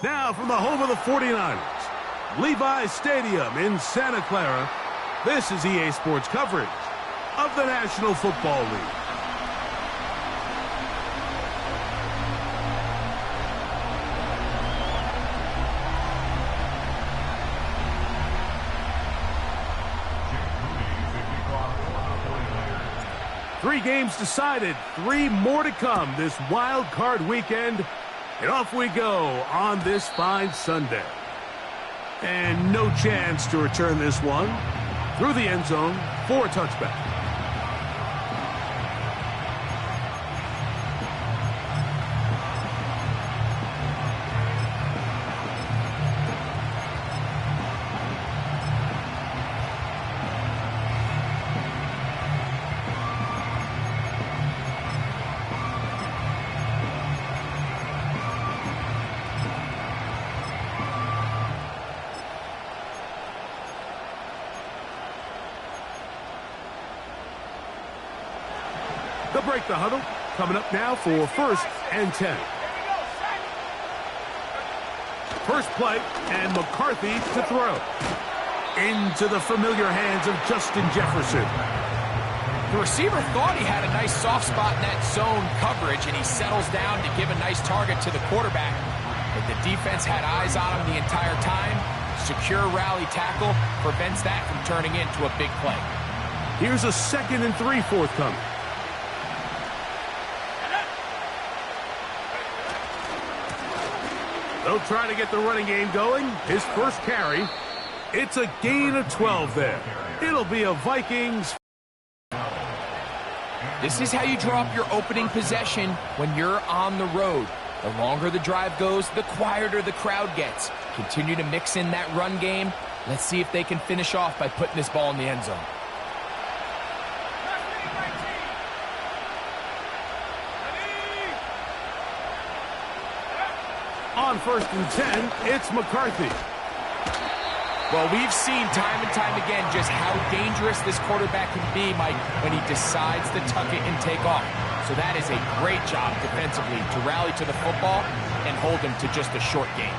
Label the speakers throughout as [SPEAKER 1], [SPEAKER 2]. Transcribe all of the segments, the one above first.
[SPEAKER 1] Now from the home of the 49ers, Levi's Stadium in Santa Clara, this is EA Sports coverage of the National Football League. Three games decided, three more to come this wild card weekend. And off we go on this fine Sunday. And no chance to return this one through the end zone for a touchback. They'll break the huddle. Coming up now for 1st and 10. First play, and McCarthy to throw. Into the familiar hands of Justin Jefferson.
[SPEAKER 2] The receiver thought he had a nice soft spot in that zone coverage, and he settles down to give a nice target to the quarterback. But the defense had eyes on him the entire time. Secure rally tackle prevents that from turning into a big play.
[SPEAKER 1] Here's a 2nd and 3 forthcoming. They'll try to get the running game going. His first carry. It's a gain of 12 there. It'll be a Vikings.
[SPEAKER 2] This is how you draw up your opening possession when you're on the road. The longer the drive goes, the quieter the crowd gets. Continue to mix in that run game. Let's see if they can finish off by putting this ball in the end zone.
[SPEAKER 1] On 1st and 10, it's McCarthy.
[SPEAKER 2] Well, we've seen time and time again just how dangerous this quarterback can be, Mike, when he decides to tuck it and take off. So that is a great job defensively to rally to the football and hold him to just a short gain.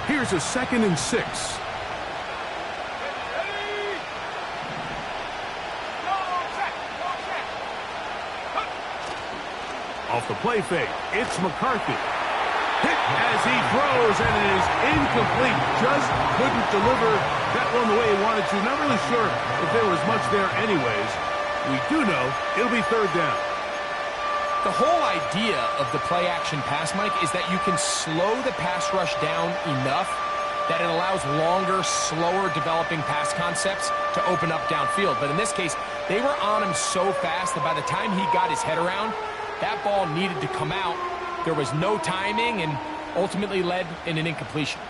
[SPEAKER 1] Here's a 2nd and 6. Off the play fake, it's McCarthy. Hit as he throws, and it is incomplete. Just couldn't deliver that one the way he wanted to. Not really sure if there was much there anyways. We do know it'll be 3rd down.
[SPEAKER 2] The whole idea of the play-action pass, Mike, is that you can slow the pass rush down enough that it allows longer, slower developing pass concepts to open up downfield. But in this case, they were on him so fast that by the time he got his head around, that ball needed to come out. There was no timing and ultimately led in an incompletion.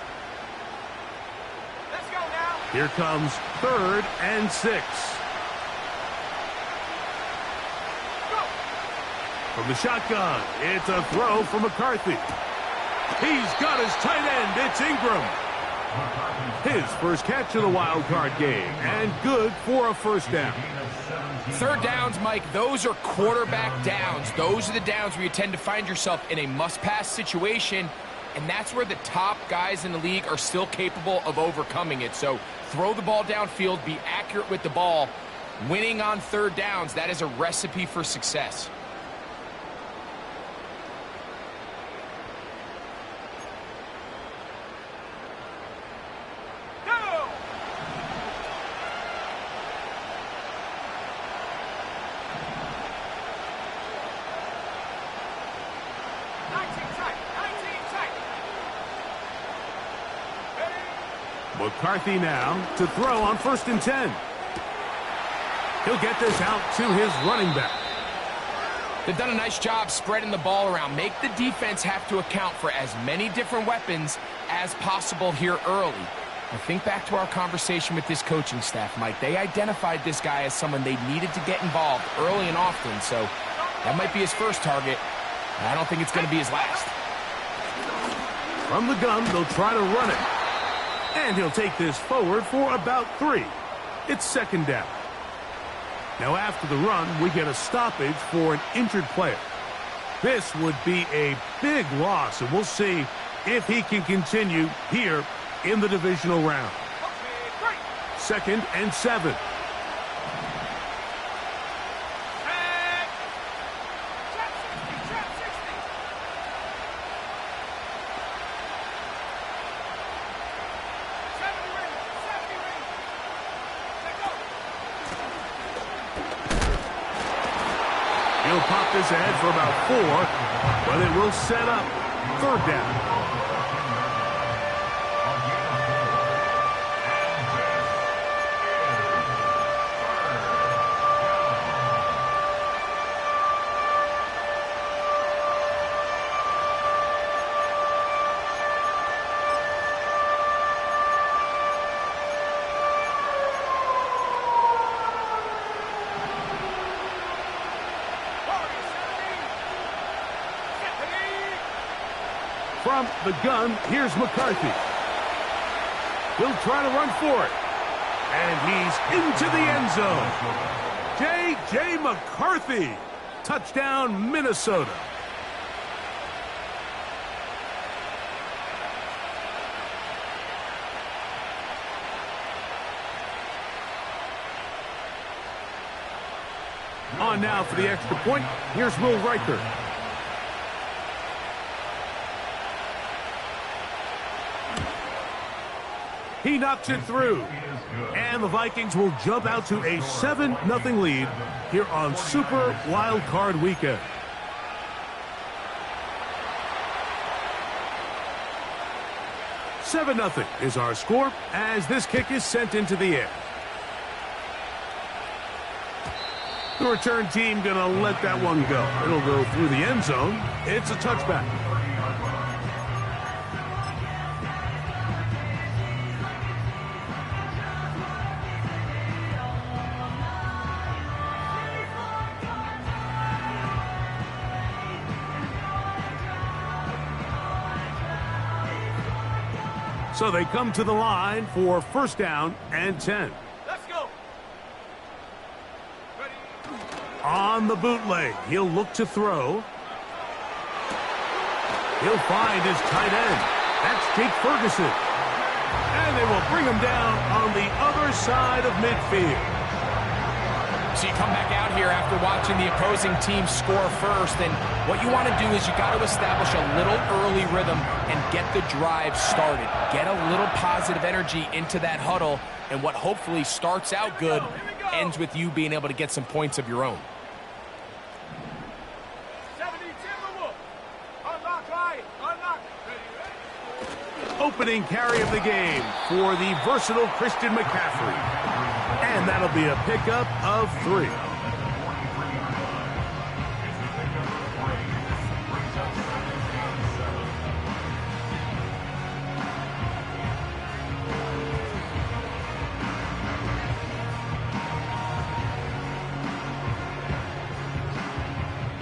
[SPEAKER 3] Let's go now.
[SPEAKER 1] Here comes 3rd and 6.
[SPEAKER 3] Go.
[SPEAKER 1] From the shotgun, it's a throw for McCarthy. He's got his tight end. It's Ingram. His first catch of the wild card game, and good for a 1st down.
[SPEAKER 2] 3rd downs, Mike, those are quarterback downs. Those are the downs where you tend to find yourself in a must-pass situation, and that's where the top guys in the league are still capable of overcoming it. So throw the ball downfield, be accurate with the ball. Winning on 3rd downs, that is a recipe for success.
[SPEAKER 1] McCarthy now to throw on 1st and 10. He'll get this out to his running back.
[SPEAKER 2] They've done a nice job spreading the ball around. Make the defense have to account for as many different weapons as possible here early. I think back to our conversation with this coaching staff, Mike. They identified this guy as someone they needed to get involved early and often, so that might be his first target. I don't think it's going to be his last.
[SPEAKER 1] From the gun, they'll try to run it. And he'll take this forward for about 3. It's 2nd down. Now after the run, we get a stoppage for an injured player. This would be a big loss, and we'll see if he can continue here in the divisional round. 2nd and 7. He'll pop this ahead for about 4, but it will set up 3rd down. From the gun, here's McCarthy. He'll try to run for it. And he's into the end zone. J.J. McCarthy. Touchdown, Minnesota. On now for the extra point. Here's Will Riker. He knocks it through. And the Vikings will jump out to a 7-0 lead here on Super Wild Card Weekend. $7-0 is our score as this kick is sent into the air. The return team going to let that one go. It'll go through the end zone. It's a touchback. So they come to the line for 1st down and 10.
[SPEAKER 3] Let's go. Ready.
[SPEAKER 1] On the bootleg, he'll look to throw. He'll find his tight end. That's Jake Ferguson. And they will bring him down on the other side of midfield.
[SPEAKER 2] So you come back out here after watching the opposing team score first, and what you want to do is you got to establish a little early rhythm and get the drive started. Get a little positive energy into that huddle, and what hopefully starts out good ends with you being able to get some points of your own.
[SPEAKER 3] 70 Timberwolf. Unlock right. Unlock. Ready.
[SPEAKER 1] Opening carry of the game for the versatile Christian McCaffrey. And that'll be a pickup of 3.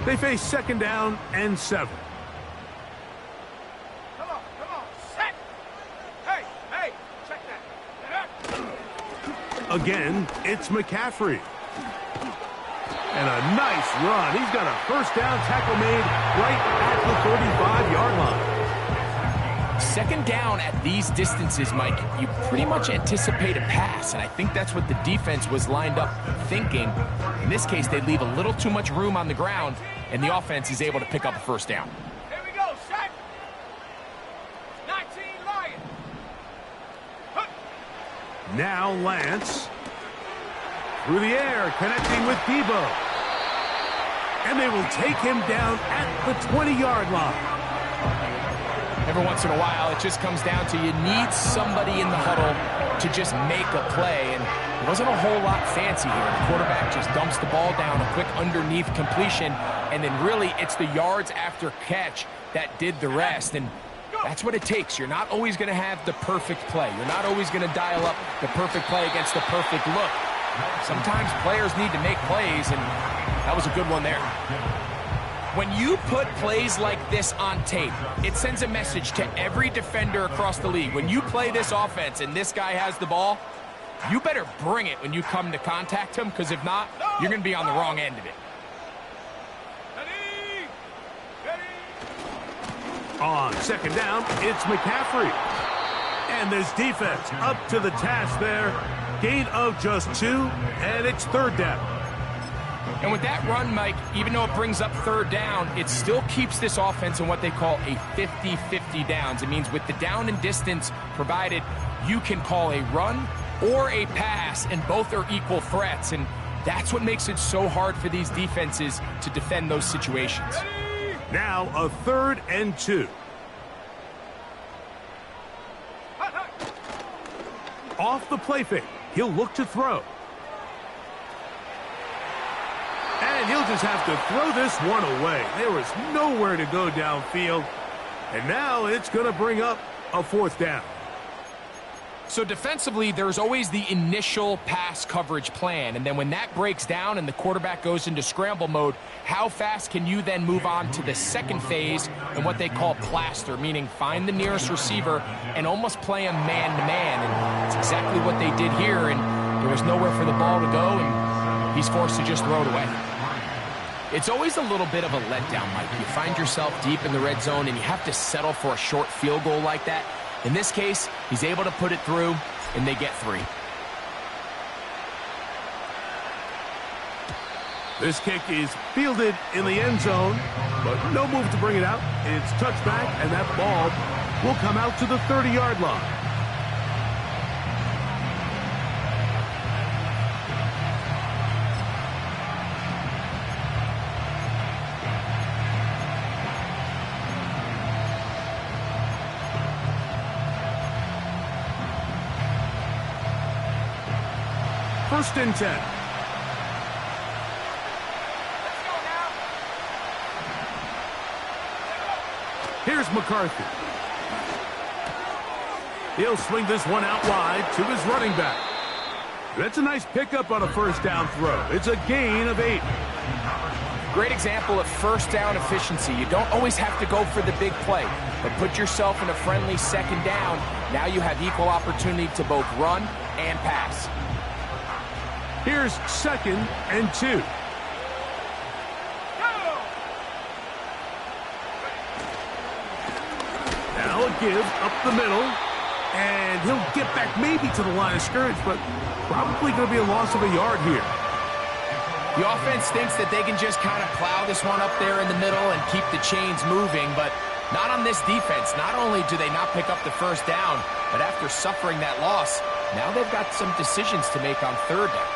[SPEAKER 1] They face 2nd down and 7.
[SPEAKER 3] Come on. Set. Hey. Check that.
[SPEAKER 1] Again, it's McCaffrey. And a nice run. He's got a 1st down tackle made right at the 35-yard line.
[SPEAKER 2] 2nd down at these distances, Mike, you pretty much anticipate a pass, and I think that's what the defense was lined up thinking. In this case, they leave a little too much room on the ground, and the offense is able to pick up a 1st down.
[SPEAKER 3] Here we go. Set. 19 Lions.
[SPEAKER 1] Now Lance. Through the air, connecting with Debo. And they will take him down at the 20-yard line.
[SPEAKER 2] Every once in a while, it just comes down to you need somebody in the huddle to just make a play, and it wasn't a whole lot fancy here. The quarterback just dumps the ball down, a quick underneath completion, and then really it's the yards after catch that did the rest, and that's what it takes. You're not always going to have the perfect play. You're not always going to dial up the perfect play against the perfect look. Sometimes players need to make plays, and that was a good one there. When you put plays like this on tape, it sends a message to every defender across the league. When you play this offense and this guy has the ball, you better bring it when you come to contact him, because if not, you're going to be on the wrong end of it.
[SPEAKER 3] Ready.
[SPEAKER 1] On second down, it's McCaffrey. And this defense up to the task there. Gain of just 2, and it's third down.
[SPEAKER 2] And with that run, Mike, even though it brings up third down, it still keeps this offense in what they call a 50-50 downs. It means with the down and distance provided, you can call a run or a pass, and both are equal threats. And that's what makes it so hard for these defenses to defend those situations.
[SPEAKER 1] Now a 3rd and 2. Off the play fake, he'll look to throw. And he'll just have to throw this one away. There was nowhere to go downfield. And now it's going to bring up a 4th down.
[SPEAKER 2] So defensively, there's always the initial pass coverage plan. And then when that breaks down and the quarterback goes into scramble mode, how fast can you then move on to the second phase and what they call plaster, meaning find the nearest receiver and almost play him man-to-man. And it's exactly what they did here. And there was nowhere for the ball to go, and he's forced to just throw it away. It's always a little bit of a letdown, Mike. You find yourself deep in the red zone and you have to settle for a short field goal like that. In this case, he's able to put it through, and they get 3.
[SPEAKER 1] This kick is fielded in the end zone, but no move to bring it out. It's touchback, and that ball will come out to the 30-yard line. First and 10.
[SPEAKER 3] Let's go now.
[SPEAKER 1] Here's McCarthy. He'll swing this one out wide to his running back. That's a nice pickup on a first down throw. It's a gain of 8.
[SPEAKER 2] Great example of first down efficiency. You don't always have to go for the big play, but put yourself in a friendly second down. Now you have equal opportunity to both run and pass.
[SPEAKER 1] Here's 2nd and 2. Now a give up the middle, and he'll get back maybe to the line of scrimmage, but probably going to be a loss of a yard here.
[SPEAKER 2] The offense thinks that they can just kind of plow this one up there in the middle and keep the chains moving, but not on this defense. Not only do they not pick up the first down, but after suffering that loss, now they've got some decisions to make on third down.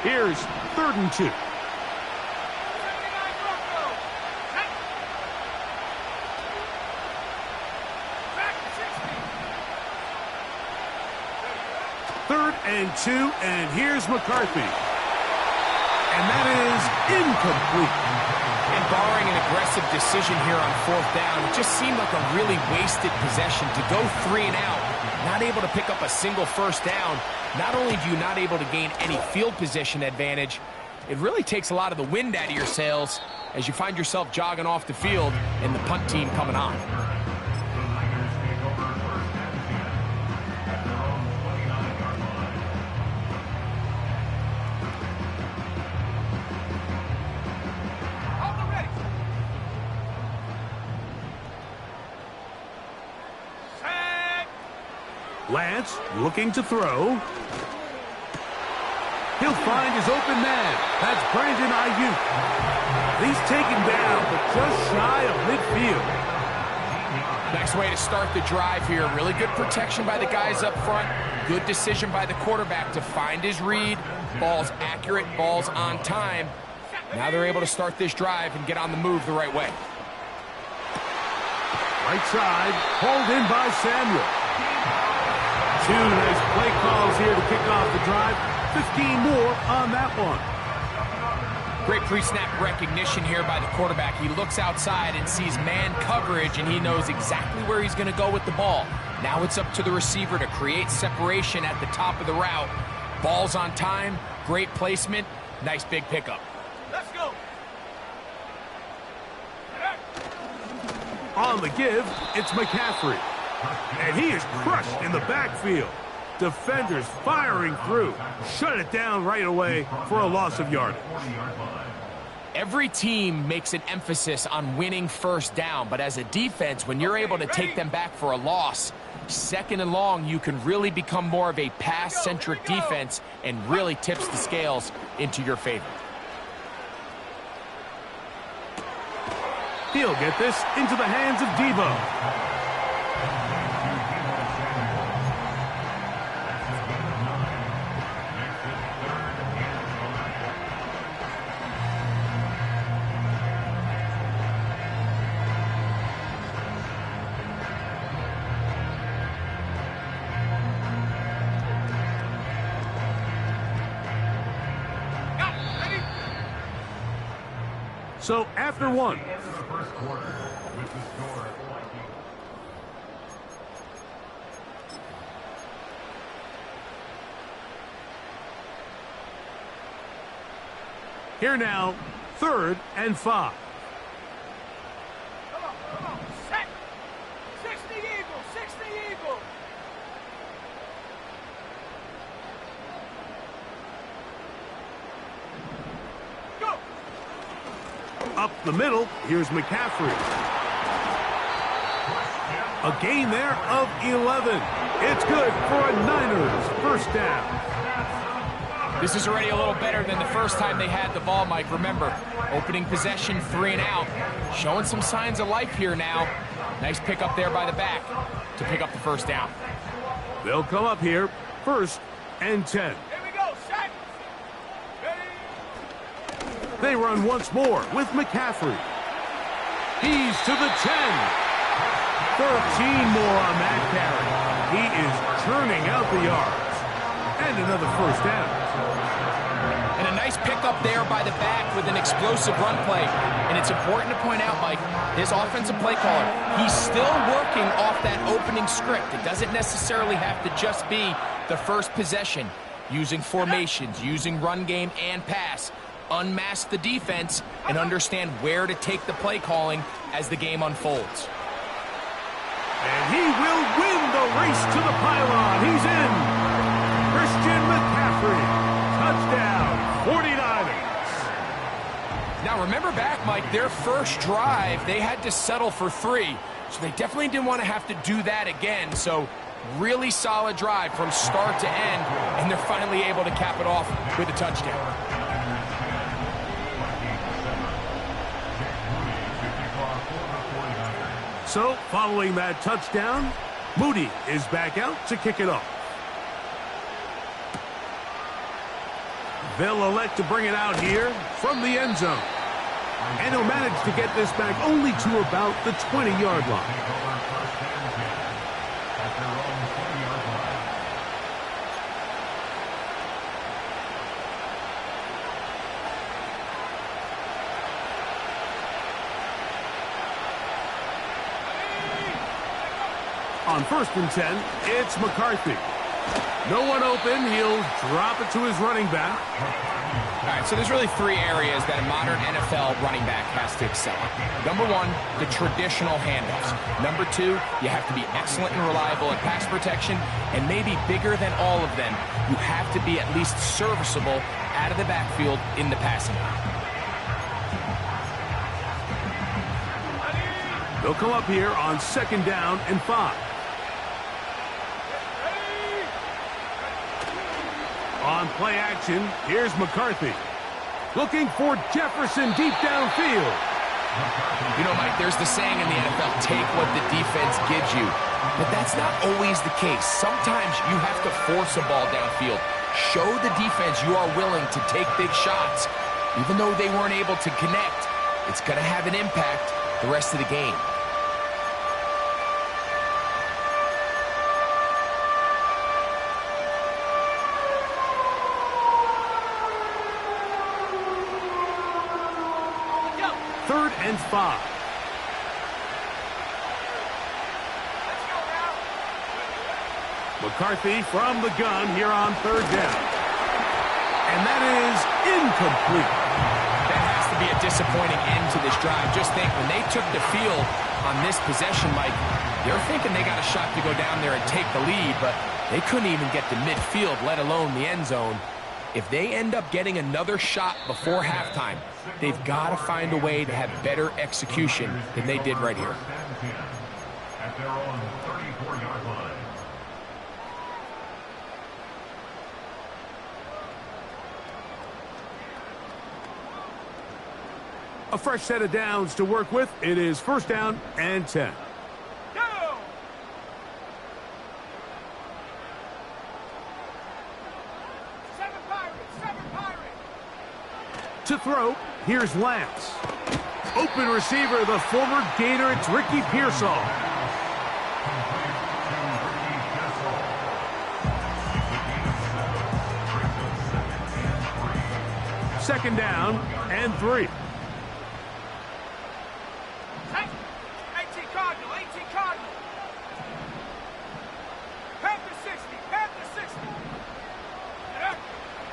[SPEAKER 1] Here's 3rd and 2. Third and 2, and here's McCarthy. And that is incomplete.
[SPEAKER 2] And barring an aggressive decision here on 4th down, it just seemed like a really wasted possession to go 3 and out, not able to pick up a single first down. Not only do you not able to gain any field position advantage, it really takes a lot of the wind out of your sails as you find yourself jogging off the field and the punt team coming on.
[SPEAKER 1] Lance looking to throw. He'll find his open man. That's Brandon Ayuk. He's taken down, but just shy of midfield.
[SPEAKER 2] Nice way to start the drive here. Really good protection by the guys up front. Good decision by the quarterback to find his read. Ball's accurate, ball's on time. Now they're able to start this drive and get on the move the right way.
[SPEAKER 1] Right side, hauled in by Samuel. 2 nice play calls here to kick off the drive. 15 more on that one.
[SPEAKER 2] Great pre-snap recognition here by the quarterback. He looks outside and sees man coverage, and he knows exactly where he's going to go with the ball. Now it's up to the receiver to create separation at the top of the route. Ball's on time, great placement, nice big pickup.
[SPEAKER 3] Let's go.
[SPEAKER 1] On the give, it's McCaffrey. And he is crushed in the backfield. Defenders firing through. Shut it down right away for a loss of yardage.
[SPEAKER 2] Every team makes an emphasis on winning first down, but as a defense, when you're able to take them back for a loss, second and long, you can really become more of a pass-centric defense and really tips the scales into your favor.
[SPEAKER 1] He'll get this into the hands of Debo. So after one. Here now, 3rd and 5.
[SPEAKER 3] Come on, set. 60 Eagles, 60 Eagles. Go.
[SPEAKER 1] Up the middle, here's McCaffrey. A gain there of 11. It's good for a Niners first down.
[SPEAKER 2] This is already a little better than the first time they had the ball, Mike. Remember, opening possession, 3 and out. Showing some signs of life here now. Nice pick up there by the back to pick up the first down.
[SPEAKER 1] They'll come up here, 1st and 10.
[SPEAKER 3] Here we go, set. Ready.
[SPEAKER 1] They run once more with McCaffrey. He's to the 10. 13 more on that carry. He is churning out the yards. And another first down.
[SPEAKER 2] And a nice pickup there by the back with an explosive run play. And it's important to point out, Mike, his offensive play caller, he's still working off that opening script. It doesn't necessarily have to just be the first possession. Using formations, using run game and pass. Unmask the defense and understand where to take the play calling as the game unfolds.
[SPEAKER 1] And he will win the race to the pylon. He's in. Christian McCaffrey, touchdown, 49ers.
[SPEAKER 2] Now remember back, Mike, their first drive, they had to settle for 3. So they definitely didn't want to have to do that again. So really solid drive from start to end, and they're finally able to cap it off with a touchdown.
[SPEAKER 1] So following that touchdown, Moody is back out to kick it off. They'll elect to bring it out here from the end zone. And he'll manage to get this back only to about the 20-yard line. On 1st and 10, it's McCarthy. No one open. He'll drop it to his running back.
[SPEAKER 2] All right, so there's really 3 areas that a modern NFL running back has to excel at. Number 1, the traditional handoffs. Number 2, you have to be excellent and reliable at pass protection. And maybe bigger than all of them, you have to be at least serviceable out of the backfield in the passing game.
[SPEAKER 1] They'll come up here on 2nd down and 5. On play action, here's McCarthy. Looking for Jefferson deep downfield.
[SPEAKER 2] You know, Mike, there's the saying in the NFL, take what the defense gives you. But that's not always the case. Sometimes you have to force a ball downfield. Show the defense you are willing to take big shots. Even though they weren't able to connect, it's going to have an impact the rest of the game.
[SPEAKER 1] And 5.
[SPEAKER 3] Let's go now.
[SPEAKER 1] McCarthy from the gun here on 3rd down. And that is incomplete.
[SPEAKER 2] That has to be a disappointing end to this drive. Just think, when they took the field on this possession, Mike, they're thinking they got a shot to go down there and take the lead, but They couldn't even get to midfield, let alone the end zone. If they end up getting another shot before halftime, they've got to find a way to have better execution than they did right here.
[SPEAKER 4] At their own 34-yard line.
[SPEAKER 1] A fresh set of downs to work with. It is 1st down and 10.
[SPEAKER 3] Go! Seven Pirates!
[SPEAKER 1] To throw, here's Lance. Open receiver, the former Gator, it's Ricky Pearsall. Second down and 3.
[SPEAKER 3] 18 Cardinal! Panther 60!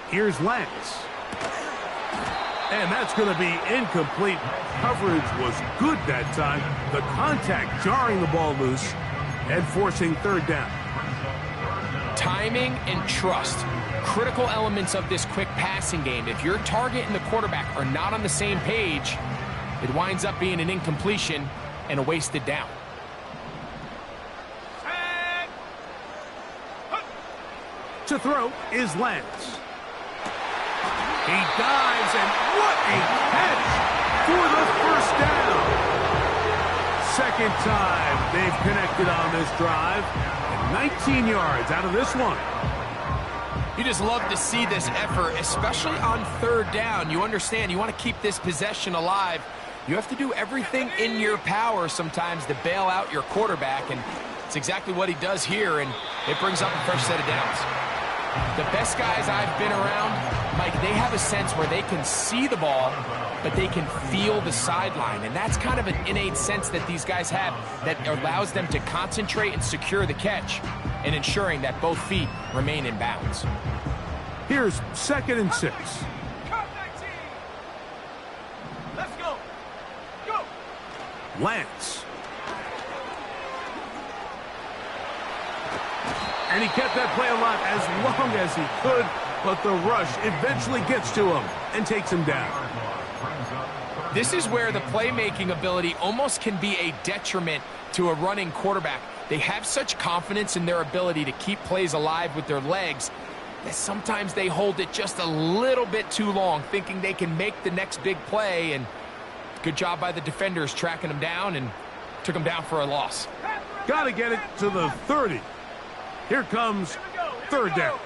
[SPEAKER 1] Here's Lance. And that's going to be incomplete. Coverage was good that time. The contact jarring the ball loose and forcing 3rd down.
[SPEAKER 2] Timing and trust, critical elements of this quick passing game. If your target and the quarterback are not on the same page, it winds up being an incompletion and a wasted down.
[SPEAKER 1] To throw is Lance. He dives, and what a catch for the 1st down. Second time they've connected on this drive, and 19 yards out of this one.
[SPEAKER 2] You just love to see this effort, especially on 3rd down. You understand, you want to keep this possession alive. You have to do everything in your power sometimes to bail out your quarterback, and it's exactly what he does here, and it brings up a fresh set of downs. The best guys I've been around, Mike, they have a sense where they can see the ball, but they can feel the sideline. And that's kind of an innate sense that these guys have that allows them to concentrate and secure the catch and ensuring that both feet remain in bounds.
[SPEAKER 1] Here's 2nd and 6.
[SPEAKER 3] Cut 19! Let's go! Go!
[SPEAKER 1] Lance. And he kept that play alive as long as he could, but the rush eventually gets to him and takes him down.
[SPEAKER 2] This is where the playmaking ability almost can be a detriment to a running quarterback. They have such confidence in their ability to keep plays alive with their legs that sometimes they hold it just a little bit too long, thinking they can make the next big play, and good job by the defenders tracking them down and took them down for a loss.
[SPEAKER 1] Got to get it to the 30. Here comes 3rd down.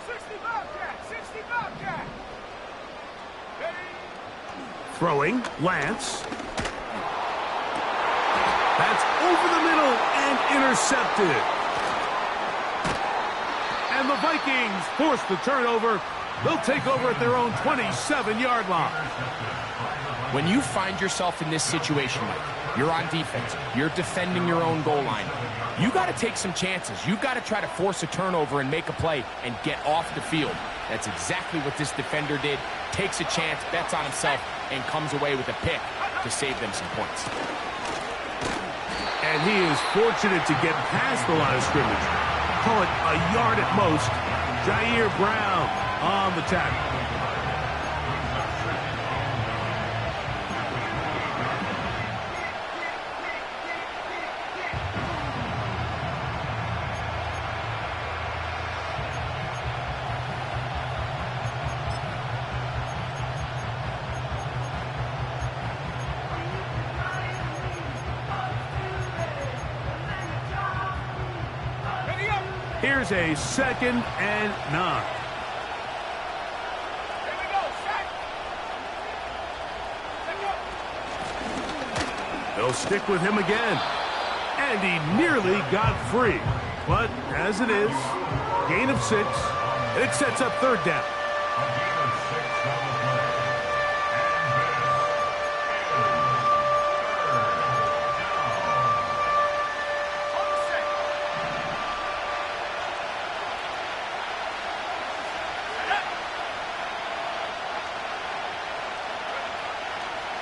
[SPEAKER 3] 60 Bobcat!
[SPEAKER 1] Throwing, Lance. That's over the middle and intercepted. And the Vikings force the turnover. They'll take over at their own 27-yard line.
[SPEAKER 2] When you find yourself in this situation, Mike, you're on defense, you're defending your own goal line, you got to take some chances. You got to try to force a turnover and make a play and get off the field. That's exactly what this defender did. Takes a chance, bets on himself, and comes away with a pick to save them some points.
[SPEAKER 1] And he is fortunate to get past the line of scrimmage. Call it a yard at most. Jair Brown on the tackle. Here's a 2nd and 9.
[SPEAKER 3] Here we go, set!
[SPEAKER 1] They'll stick with him again. And he nearly got free. But as it is, gain of 6, and it sets up 3rd down.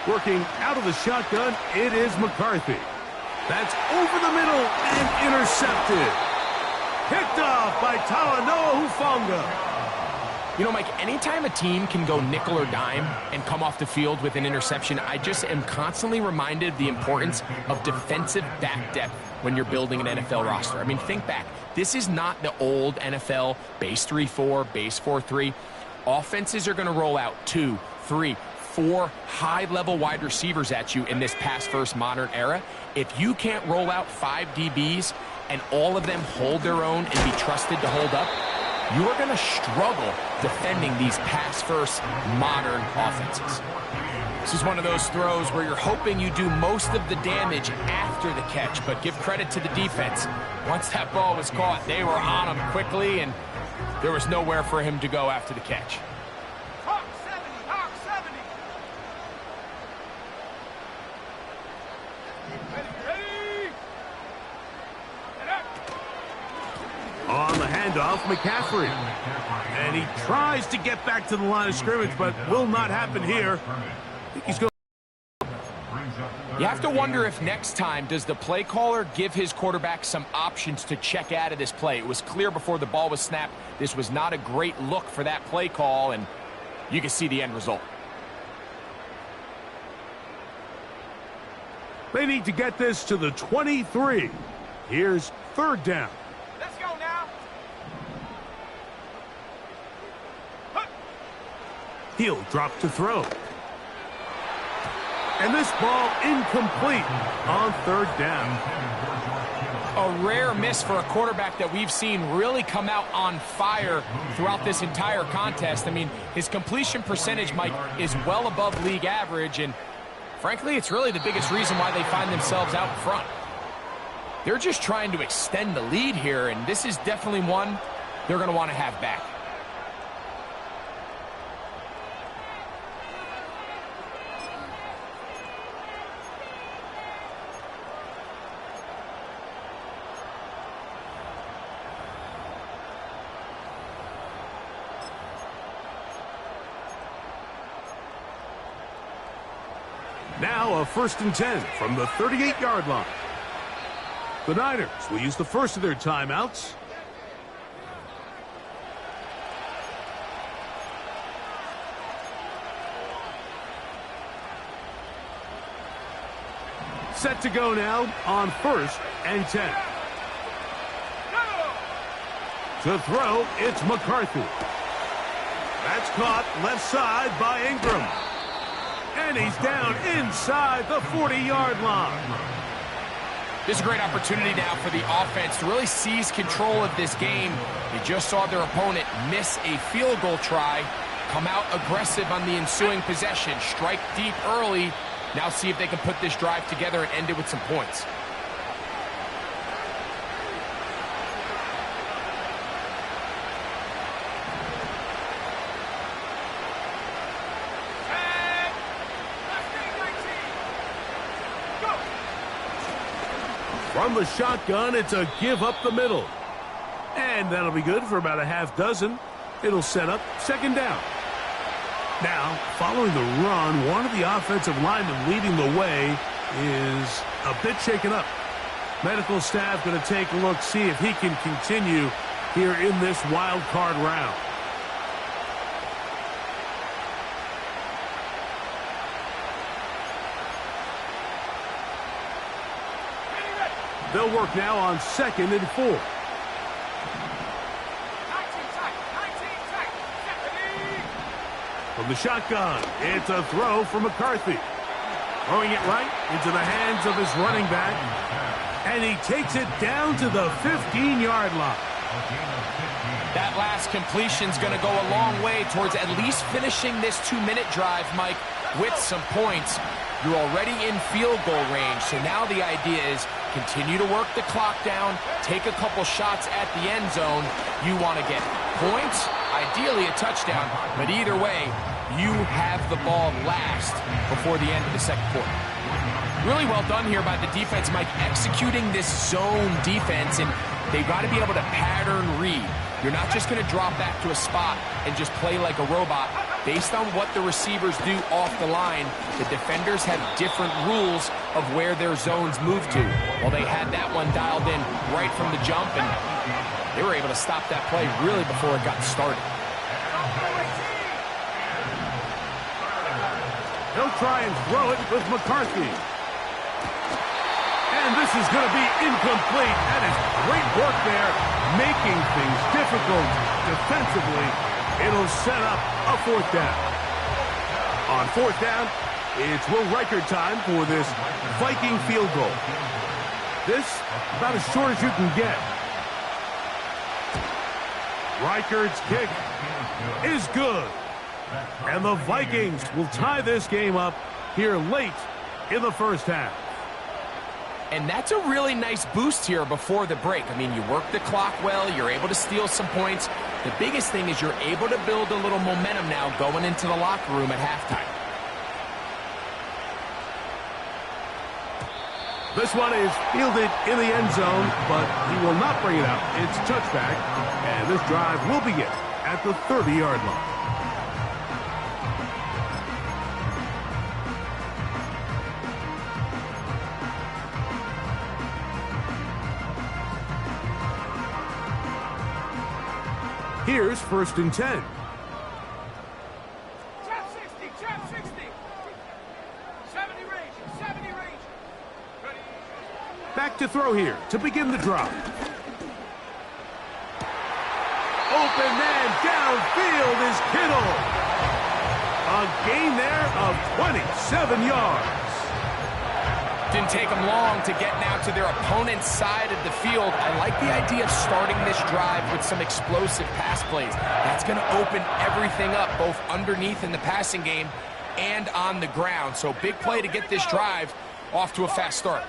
[SPEAKER 1] Working out of the shotgun, it is McCarthy. That's over the middle and intercepted. Picked off by Talanoa Hufanga.
[SPEAKER 2] You know, Mike, anytime a team can go nickel or dime and come off the field with an interception, I just am constantly reminded of the importance of defensive back depth when you're building an NFL roster. I mean, think back. This is not the old NFL base 3-4, base 4-3. Offenses are going to roll out 2, 3, 4 high-level wide receivers at you in this pass-first modern era. If you can't roll out 5 DBs and all of them hold their own and be trusted to hold up, you are going to struggle defending these pass-first modern offenses. This is one of those throws where you're hoping you do most of the damage after the catch, but give credit to the defense. Once that ball was caught, they were on him quickly, and there was nowhere for him to go after the catch.
[SPEAKER 3] Hawk 70, Hawk 70. Ready? Get up.
[SPEAKER 1] On the handoff, McCaffrey. And he tries to get back to the line of scrimmage, but will not happen here. I think he's going.
[SPEAKER 2] You have to wonder if next time, does the play caller give his quarterback some options to check out of this play? It was clear before the ball was snapped, this was not a great look for that play call, and you can see the end result.
[SPEAKER 1] They need to get this to the 23. Here's 3rd down.
[SPEAKER 3] Let's go now.
[SPEAKER 1] He'll drop to throw. And this ball incomplete on 3rd down.
[SPEAKER 2] A rare miss for a quarterback that we've seen really come out on fire throughout this entire contest. I mean, his completion percentage, Mike, is well above league average, and frankly, it's really the biggest reason why they find themselves out in front. They're just trying to extend the lead here, and this is definitely one they're going to want to have back.
[SPEAKER 1] Now a 1st and 10 from the 38-yard line. The Niners will use the first of their timeouts. Set to go now on 1st and 10. To throw, it's McCarthy. That's caught left side by Ingram. And he's down inside the 40-yard line.
[SPEAKER 2] This is a great opportunity now for the offense to really seize control of this game. They just saw their opponent miss a field goal try, come out aggressive on the ensuing possession, strike deep early. Now see if they can put this drive together and end it with some points.
[SPEAKER 1] From the shotgun, it's a give up the middle. And that'll be good for about a half dozen. It'll set up 2nd down. Now, following the run, one of the offensive linemen leading the way is a bit shaken up. Medical staff going to take a look, see if he can continue here in this wild card round. They'll work now on 2nd and 4.
[SPEAKER 3] 19 tight.
[SPEAKER 1] From the shotgun, it's a throw for McCarthy. Throwing it right into the hands of his running back. And he takes it down to the 15-yard line.
[SPEAKER 2] That last completion's going to go a long way towards at least finishing this 2-minute drive, Mike, with some points. You're already in field goal range, so now the idea is continue to work the clock down, take a couple shots at the end zone. You want to get points, ideally a touchdown, but either way, you have the ball last before the end of the 2nd quarter. Really well done here by the defense, Mike, executing this zone defense, and they've got to be able to pattern read. You're not just going to drop back to a spot and just play like a robot. Based on what the receivers do off the line, the defenders have different rules of where their zones move to. Well, they had that one dialed in right from the jump, and They were able to stop that play really before it got started.
[SPEAKER 1] He'll try and throw it with McCarthy. And this is going to be incomplete. That is great work there, making things difficult defensively. It'll set up a fourth down. On fourth down, it's Will Reichert time for this Viking field goal. This, about as short as you can get. Reichert's kick is good. And the Vikings will tie this game up here late in the first half.
[SPEAKER 2] And that's a really nice boost here before the break. I mean, you work the clock well, you're able to steal some points. The biggest thing is you're able to build a little momentum now going into the locker room at halftime.
[SPEAKER 1] This one is fielded in the end zone, but he will not bring it out. It's touchback, and this drive will begin at the 30-yard line. Here's 1st and 10.
[SPEAKER 3] Trap 60, trap 60. 70 range, 70 range. Ready.
[SPEAKER 1] Back to throw here to begin the drive. Open man downfield is Kittle. A gain there of 27 yards.
[SPEAKER 2] Didn't take them long to get now to their opponent's side of the field. I like the idea of starting this drive with some explosive pass plays. That's going to open everything up, both underneath in the passing game and on the ground. So big play to get this drive off to a fast start.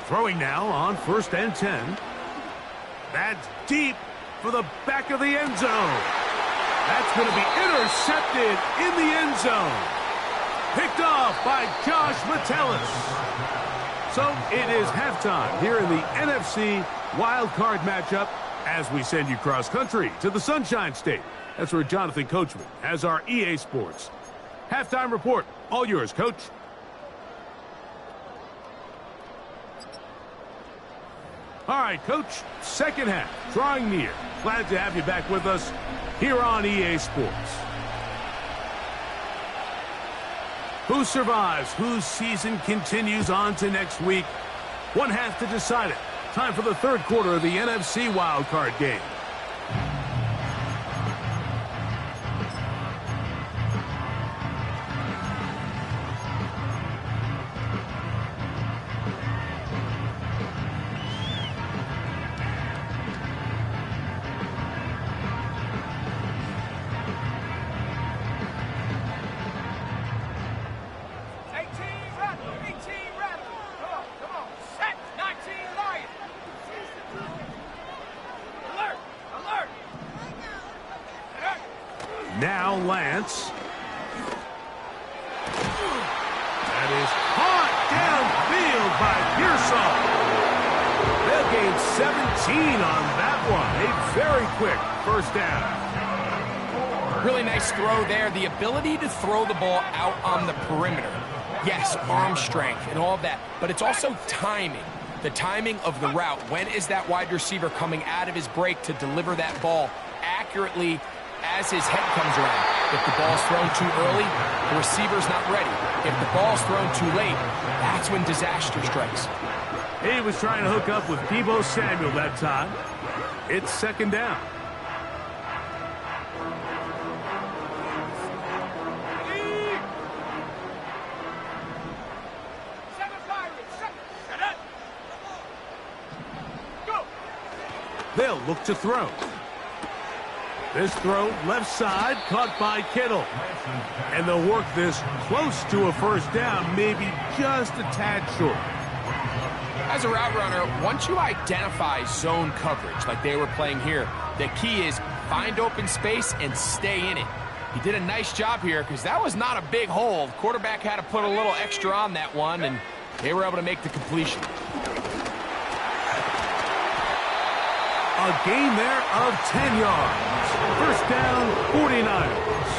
[SPEAKER 1] Throwing now on 1st and 10. That's deep for the back of the end zone. That's going to be intercepted in the end zone. Picked off by Josh Metellus. So it is halftime here in the NFC Wild Card matchup as we send you cross-country to the Sunshine State. That's where Jonathan Coachman has our EA Sports halftime report. All yours, Coach. All right, Coach, second half, drawing near. Glad to have you back with us here on EA Sports. Who survives? Whose season continues on to next week? One half to decide it. Time for the third quarter of the NFC wildcard game. Now Lance. That is caught downfield by Pearsall. They'll gain 17 on that one. A very quick first down.
[SPEAKER 2] Really nice throw there. The ability to throw the ball out on the perimeter. Yes, arm strength and all of that, but it's also timing. The timing of the route. When is that wide receiver coming out of his break to deliver that ball accurately as his head comes around? If the ball's thrown too early, the receiver's not ready. If the ball's thrown too late, that's when disaster strikes.
[SPEAKER 1] He was trying to hook up with Deebo Samuel that time. It's second down. They'll look to throw. This throw left side caught by Kittle. And they'll work this close to a first down, maybe just a tad short.
[SPEAKER 2] As a route runner, once you identify zone coverage like they were playing here, the key is find open space and stay in it. He did a nice job here because that was not a big hole. The quarterback had to put a little extra on that one, and they were able to make the completion.
[SPEAKER 1] A gain there of 10 yards. First down, 49ers.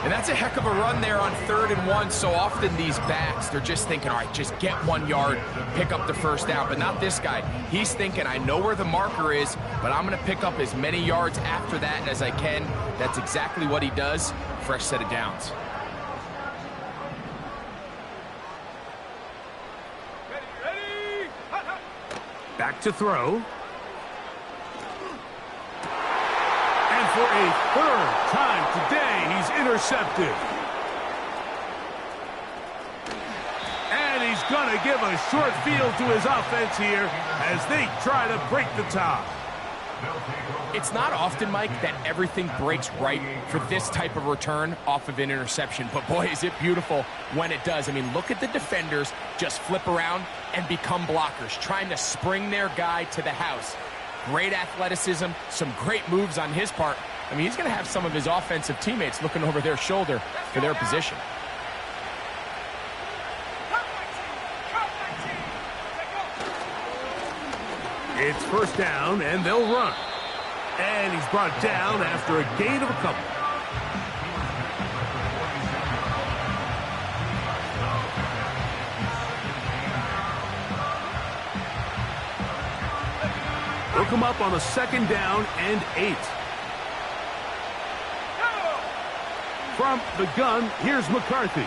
[SPEAKER 2] And that's a heck of a run there on 3rd and 1. So often these backs, they're just thinking, all right, just get 1 yard, pick up the first down. But not this guy. He's thinking, I know where the marker is, but I'm going to pick up as many yards after that as I can. That's exactly what he does. Fresh set of downs.
[SPEAKER 3] Ready.
[SPEAKER 1] Back to throw. And for a 3rd time today, he's intercepted. And he's going to give a short field to his offense here as they try to break the tie.
[SPEAKER 2] It's not often, Mike, that everything breaks right for this type of return off of an interception. But boy, is it beautiful when it does. I mean, look at the defenders just flip around and become blockers, trying to spring their guy to the house. Great athleticism, some great moves on his part. I mean, he's going to have some of his offensive teammates looking over their shoulder for their position.
[SPEAKER 1] It's 1st down, and they'll run. And he's brought down after a gain of a couple. They'll come up on a 2nd down and 8. From the gun, here's McCarthy.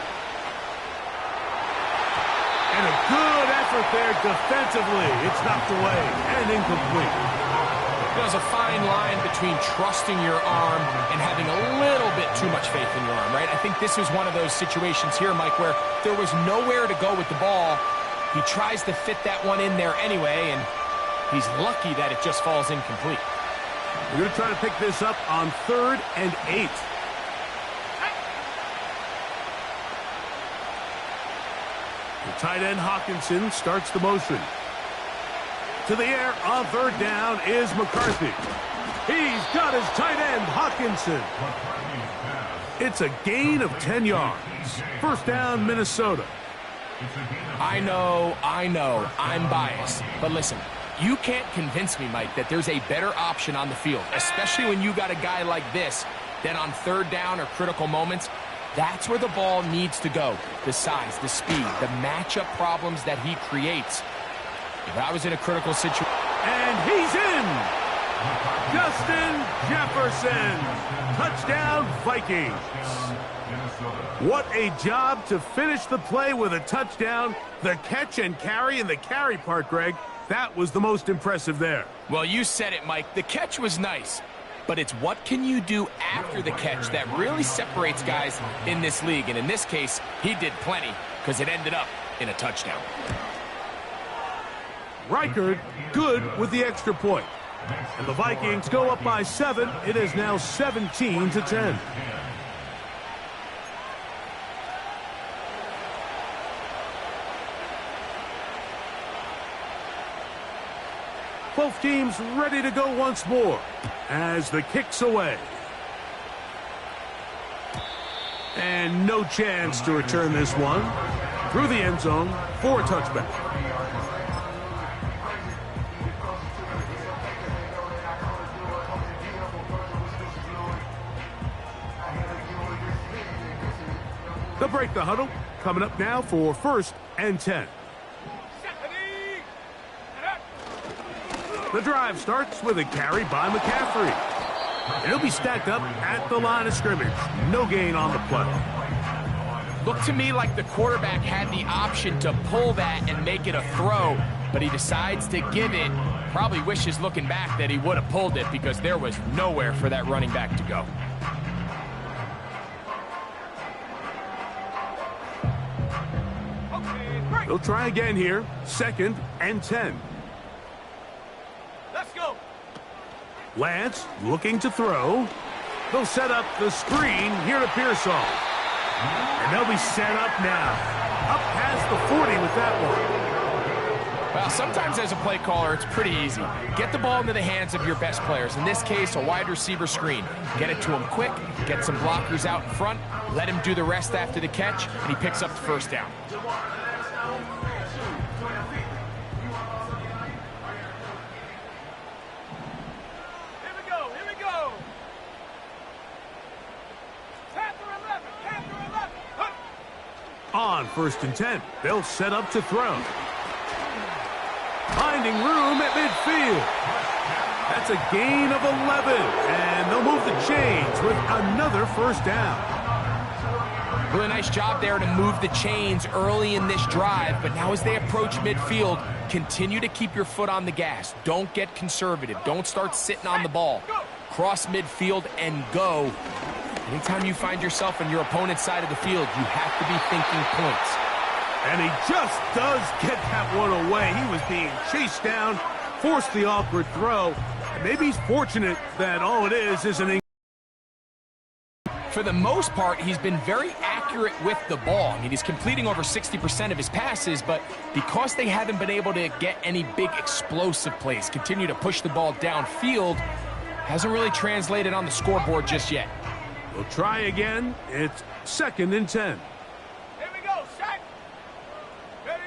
[SPEAKER 1] And a good effort there defensively. It's knocked away and incomplete.
[SPEAKER 2] There's a fine line between trusting your arm and having a little bit too much faith in your arm, right? I think this is one of those situations here, Mike, where there was nowhere to go with the ball. He tries to fit that one in there anyway, and he's lucky that it just falls incomplete.
[SPEAKER 1] We're going to try to pick this up on 3rd and 8. The tight end Hawkinson starts the motion. To the air on 3rd down is McCarthy. He's got his tight end Hawkinson. It's a gain of 10 yards. 1st down, Minnesota.
[SPEAKER 2] I know, I'm biased. But listen, you can't convince me, Mike, that there's a better option on the field, especially when you got a guy like this, than on 3rd down or critical moments. That's where the ball needs to go. The size, the speed, the matchup problems that he creates. If I was in a critical situation.
[SPEAKER 1] And he's in! Justin Jefferson! Touchdown, Vikings! What a job to finish the play with a touchdown. The catch and carry and the carry part, Greg, that was the most impressive there.
[SPEAKER 2] Well, you said it, Mike. The catch was nice. But it's what can you do after the catch that really separates guys in this league. And in this case, he did plenty because it ended up in a touchdown.
[SPEAKER 1] Reichard, good with the extra point. And the Vikings go up by 7. It is now 17-10. Both teams ready to go once more as the kick's away. And no chance to return this one. Through the end zone for a touchback. They'll break the huddle. Coming up now for 1st and 10. The drive starts with a carry by McCaffrey. He'll be stacked up at the line of scrimmage. No gain on the play.
[SPEAKER 2] Looked to me like the quarterback had the option to pull that and make it a throw, but he decides to give it. Probably wishes looking back that he would have pulled it because there was nowhere for that running back to go.
[SPEAKER 1] They'll try again here. 2nd and 10.
[SPEAKER 3] Let's go.
[SPEAKER 1] Lance looking to throw. They'll set up the screen here to Pearsall. And they'll be set up now. Up past the 40 with that one.
[SPEAKER 2] Well, sometimes as a play caller, it's pretty easy. Get the ball into the hands of your best players. In this case, a wide receiver screen. Get it to him quick, get some blockers out in front, let him do the rest after the catch, and he picks up the 1st down.
[SPEAKER 3] Here we go. Path for 11.
[SPEAKER 1] on 1st and 10. They'll set up to throw. Finding room at midfield. That's a gain of 11. And they'll move the chains with another 1st down.
[SPEAKER 2] Really nice job there to move the chains early in this drive, but now as they approach midfield, continue to keep your foot on the gas. Don't get conservative. Don't start sitting on the ball. Cross midfield and go. Anytime you find yourself on your opponent's side of the field, you have to be thinking points.
[SPEAKER 1] And he just does get that one away. He was being chased down, forced the awkward throw. And maybe he's fortunate that all it is an...
[SPEAKER 2] For the most part, he's been very accurate with the ball. I mean, he's completing over 60% of his passes, but because they haven't been able to get any big explosive plays, continue to push the ball downfield, hasn't really translated on the scoreboard just yet.
[SPEAKER 1] We'll try again. It's 2nd and 10.
[SPEAKER 3] Here we go, set. Ready.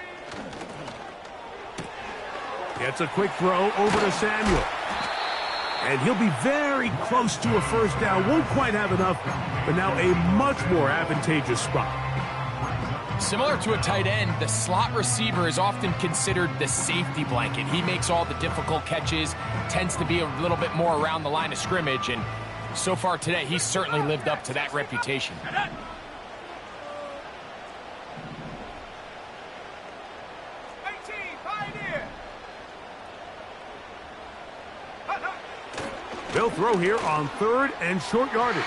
[SPEAKER 1] Gets a quick throw over to Samuel. And he'll be very close to a 1st down. Won't quite have enough, but now a much more advantageous spot.
[SPEAKER 2] Similar to a tight end, the slot receiver is often considered the safety blanket. He makes all the difficult catches, tends to be a little bit more around the line of scrimmage, and so far today, he's certainly lived up to that reputation.
[SPEAKER 3] 18, Pioneer.
[SPEAKER 1] They'll throw here on 3rd and short yardage.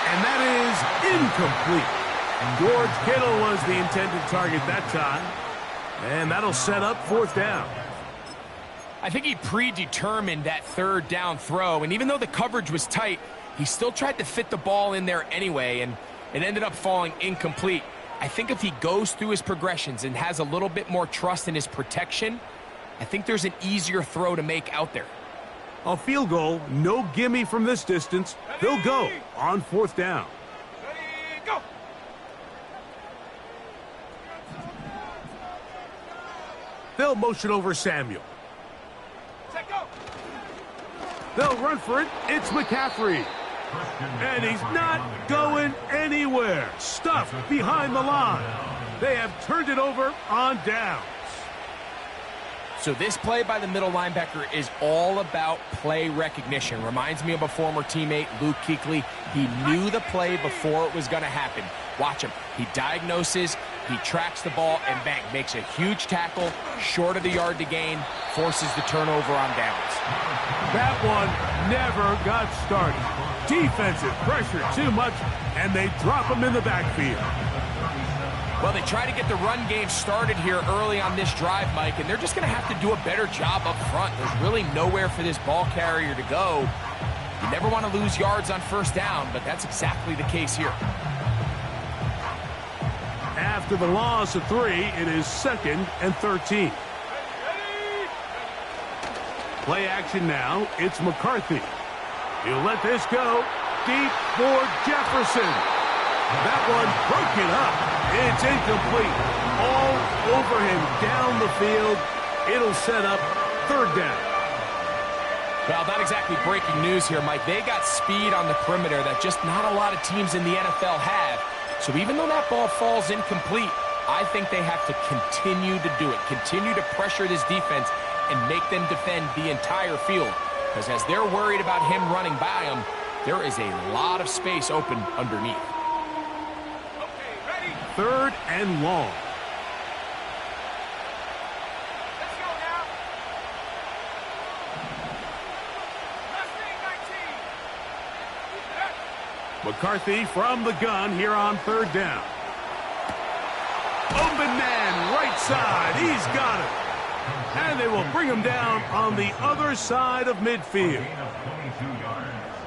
[SPEAKER 1] And that is incomplete. George Kittle was the intended target that time. And that'll set up 4th down.
[SPEAKER 2] I think he predetermined that 3rd down throw, and even though the coverage was tight, he still tried to fit the ball in there anyway, and it ended up falling incomplete. I think if he goes through his progressions and has a little bit more trust in his protection, I think there's an easier throw to make out there.
[SPEAKER 1] A field goal, no gimme from this distance. They'll go on 4th down.
[SPEAKER 3] Ready, go.
[SPEAKER 1] They'll motion over Samuel.
[SPEAKER 3] Set, go.
[SPEAKER 1] They'll run for it. It's McCaffrey. And he's not going anywhere. Stuffed behind the line. They have turned it over on downs.
[SPEAKER 2] So this play by the middle linebacker is all about play recognition. Reminds me of a former teammate, Luke Kuechly. He knew the play before it was going to happen. Watch him. He diagnoses, he tracks the ball, and bang, makes a huge tackle, short of the yard to gain, forces the turnover on downs.
[SPEAKER 1] That one never got started. Defensive pressure too much, and they drop him in the backfield.
[SPEAKER 2] Well, they try to get the run game started here early on this drive, Mike, and they're just going to have to do a better job up front. There's really nowhere for this ball carrier to go. You never want to lose yards on 1st down, but that's exactly the case here.
[SPEAKER 1] After the loss of 3, it is 2nd and 13. Play action now. It's McCarthy. He'll let this go deep for Jefferson. That one broken up. It's incomplete. All over him down the field. It'll set up 3rd down.
[SPEAKER 2] Well, not exactly breaking news here, Mike. They got speed on the perimeter that just not a lot of teams in the NFL have. So even though that ball falls incomplete, I think they have to continue to do it. Continue to pressure this defense and make them defend the entire field. Because as they're worried about him running by them, there is a lot of space open underneath.
[SPEAKER 1] 3rd and long.
[SPEAKER 3] Let's go now.
[SPEAKER 1] McCarthy from the gun here on 3rd down. Open man, right side. He's got it. And they will bring him down on the other side of midfield.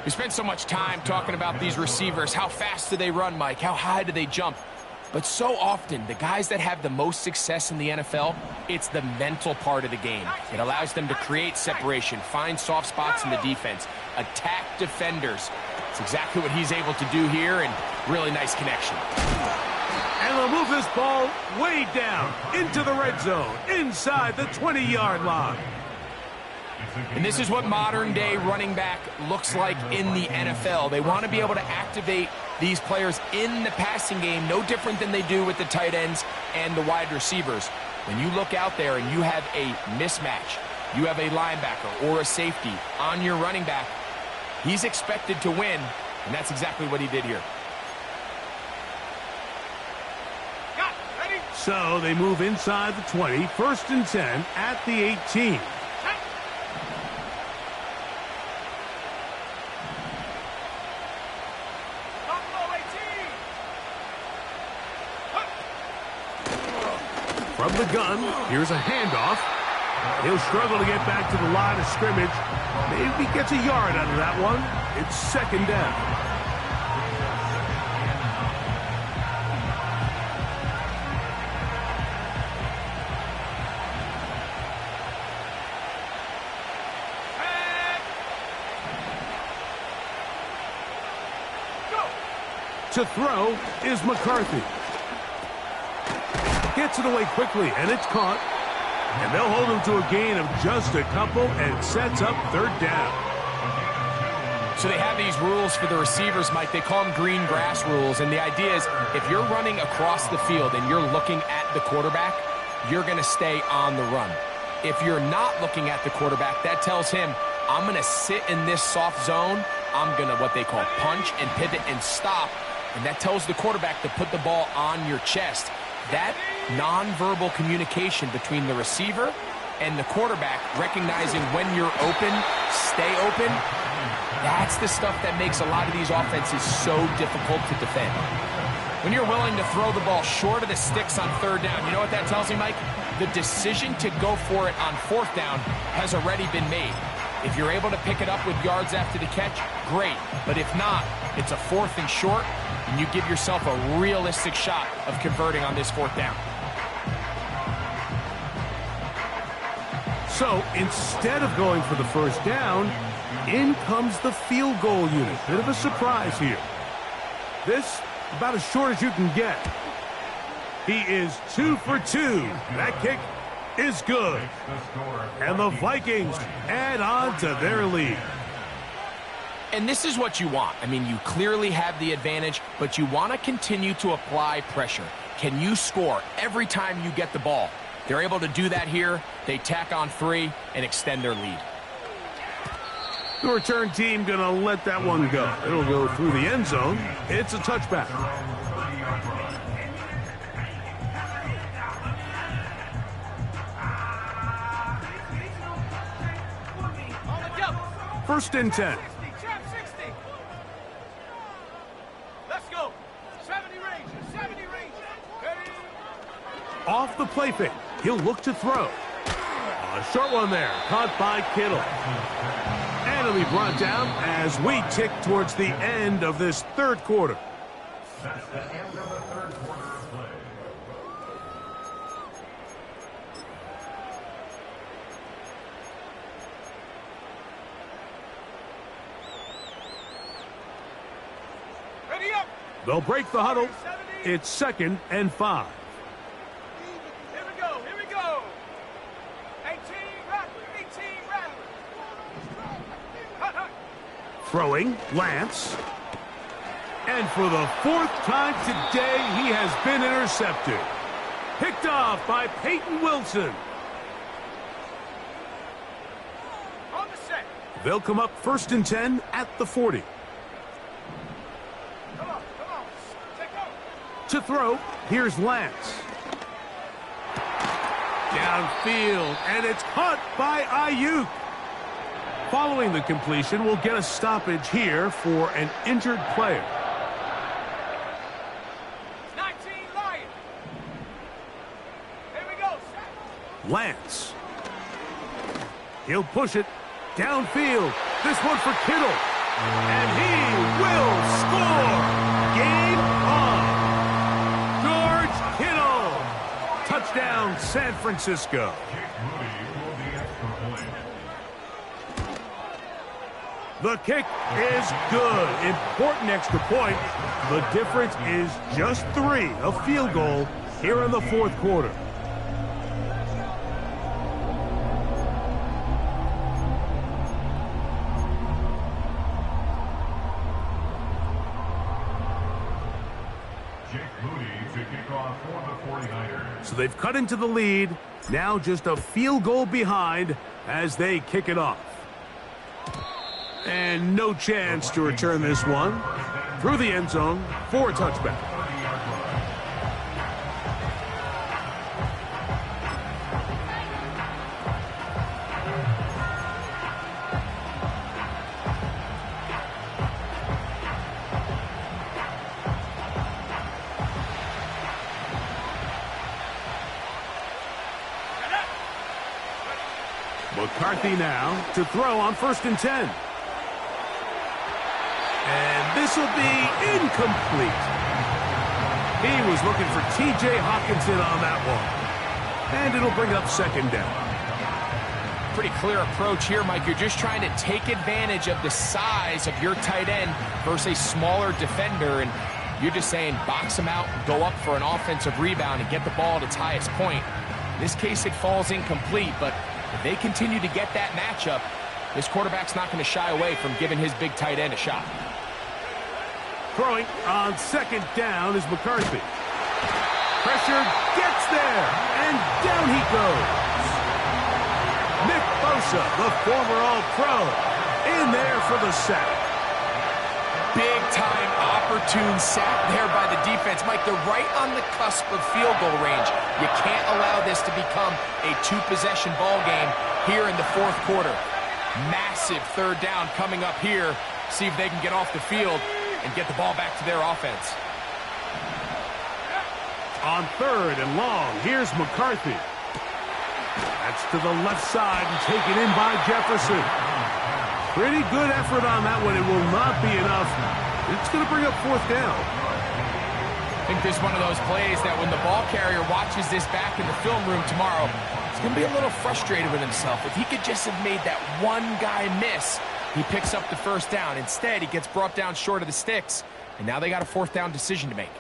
[SPEAKER 2] We spent so much time talking about these receivers. How fast do they run, Mike? How high do they jump? But so often, the guys that have the most success in the NFL, it's the mental part of the game. It allows them to create separation, find soft spots in the defense, attack defenders. It's exactly what he's able to do here, and really nice connection.
[SPEAKER 1] And they'll move this ball way down into the red zone, inside the 20-yard line.
[SPEAKER 2] And this is what modern-day running back looks like in the NFL. They want to be able to activate these players in the passing game, no different than they do with the tight ends and the wide receivers. When you look out there and you have a mismatch, you have a linebacker or a safety on your running back, he's expected to win, and that's exactly what he did here.
[SPEAKER 1] So they move inside the 20, 1st and 10 at the 18. From the gun, here's a handoff. He'll struggle to get back to the line of scrimmage. Maybe gets a yard out of that one. It's 2nd down. To throw is McCarthy. Gets it away quickly, and it's caught. And they'll hold him to a gain of just a couple and sets up 3rd down.
[SPEAKER 2] So they have these rules for the receivers, Mike. They call them green grass rules. And the idea is if you're running across the field and you're looking at the quarterback, you're going to stay on the run. If you're not looking at the quarterback, that tells him, I'm going to sit in this soft zone. I'm going to what they call punch and pivot and stop. And that tells the quarterback to put the ball on your chest. That nonverbal communication between the receiver and the quarterback, recognizing when you're open, stay open, that's the stuff that makes a lot of these offenses so difficult to defend. When you're willing to throw the ball short of the sticks on 3rd down, you know what that tells me, Mike? The decision to go for it on 4th down has already been made. If you're able to pick it up with yards after the catch, great. But if not, it's a 4th and short, and you give yourself a realistic shot of converting on this 4th down.
[SPEAKER 1] So instead of going for the 1st down, in comes the field goal unit. Bit of a surprise here. This, about as short as you can get. He is 2 for 2. That kick is good. And the Vikings add on to their lead.
[SPEAKER 2] And this is what you want. I mean, you clearly have the advantage, but you want to continue to apply pressure. Can you score every time you get the ball? They're able to do that here. They tack on 3 and extend their lead.
[SPEAKER 1] The return team going to let that one go. It'll go through the end zone. It's a touchback. First and 10. Off the play fake. He'll look to throw. A short one there. Caught by Kittle. And it'll be brought down as we tick towards the end of this 3rd quarter.
[SPEAKER 4] That's the end of the 3rd quarter of play.
[SPEAKER 3] Ready up.
[SPEAKER 1] They'll break the huddle. It's 2nd and 5.
[SPEAKER 3] Here we go. 18 Rattler.
[SPEAKER 1] Throwing, Lance. And for the 4th time today, he has been intercepted. Picked off by Peyton Wilson.
[SPEAKER 3] On the set.
[SPEAKER 1] They'll come up 1st and 10 at the 40.
[SPEAKER 3] Come on. Take over.
[SPEAKER 1] To throw, here's Lance. Downfield, and it's caught by Ayuk. Following the completion, we'll get a stoppage here for an injured player.
[SPEAKER 3] 19 Lions. Here we go.
[SPEAKER 1] Lance. He'll push it downfield. This one for Kittle. And he will score. Game on. George Kittle. Touchdown, San Francisco. The kick is good. Important extra point. The difference is just 3, a field goal here in the 4th quarter.
[SPEAKER 4] Jake Moody to kick off for the 49ers.
[SPEAKER 1] So they've cut into the lead. Now just a field goal behind as they kick it off. And no chance to return this one. Through the end zone for a touchback. McCarthy now to throw on 1st and 10. And this will be incomplete. He was looking for T.J. Hawkinson on that one. And it'll bring up 2nd down.
[SPEAKER 2] Pretty clear approach here, Mike. You're just trying to take advantage of the size of your tight end versus a smaller defender. And you're just saying box him out, go up for an offensive rebound, and get the ball at its highest point. In this case, it falls incomplete, but if they continue to get that matchup, this quarterback's not going to shy away from giving his big tight end a shot.
[SPEAKER 1] Throwing on 2nd down is McCarthy. Pressured, gets there, and down he goes. Nick Bosa, the former All-Pro, in there for the sack.
[SPEAKER 2] Big-time opportune sack there by the defense. Mike, they're right on the cusp of field goal range. You can't allow this to become a 2-possession ball game here in the 4th quarter. Massive 3rd down coming up here. See if they can get off the field and get the ball back to their offense.
[SPEAKER 1] On 3rd and long, here's McCarthy. That's to the left side and taken in by Jefferson. Pretty good effort on that one. It will not be enough. It's going to bring up 4th down.
[SPEAKER 2] I think this is one of those plays that when the ball carrier watches this back in the film room tomorrow, he's going to be a little frustrated with himself. If he could just have made that one guy miss, he picks up the 1st down. Instead, he gets brought down short of the sticks, and now they got a 4th down decision to make.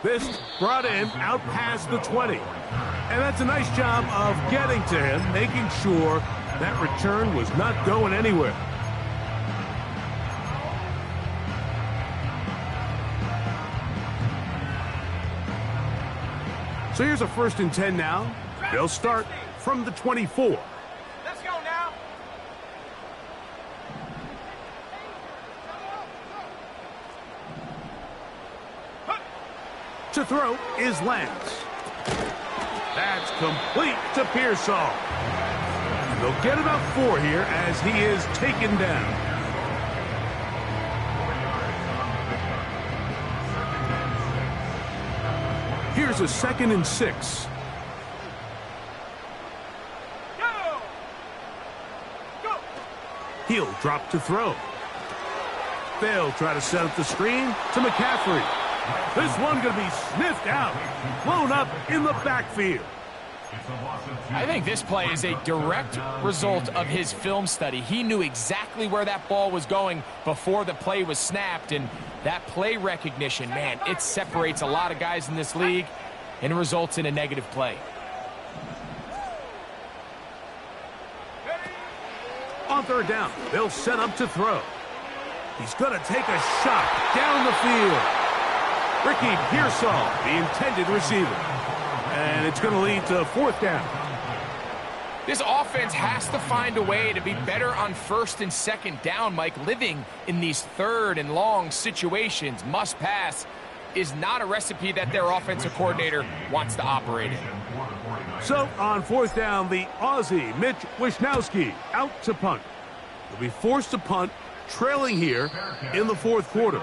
[SPEAKER 1] This brought in out past the 20. And that's a nice job of getting to him, making sure that return was not going anywhere. So here's a 1st and 10 now. They'll start from the 24.
[SPEAKER 3] Let's go now.
[SPEAKER 1] To throw is Lance. That's complete to Pearsall. And they'll get about 4 here as he is taken down. Here's a 2nd and 6.
[SPEAKER 3] Go! Go!
[SPEAKER 1] He'll drop to throw. They'll try to set up the screen to McCaffrey. This one going to be sniffed out, blown up in the backfield.
[SPEAKER 2] I think this play is a direct result of his film study. He knew exactly where that ball was going before the play was snapped, and that play recognition, man, it separates a lot of guys in this league and results in a negative play.
[SPEAKER 1] On 3rd down, they'll set up to throw. He's going to take a shot down the field. Ricky Pearsall, the intended receiver. And it's going to lead to 4th down.
[SPEAKER 2] This offense has to find a way to be better on 1st and 2nd down, Mike. Living in these 3rd and long situations, must pass, is not a recipe that their offensive coordinator wants to operate in.
[SPEAKER 1] So on 4th down, the Aussie, Mitch Wishnowsky, out to punt. He'll be forced to punt, trailing here in the 4th quarter.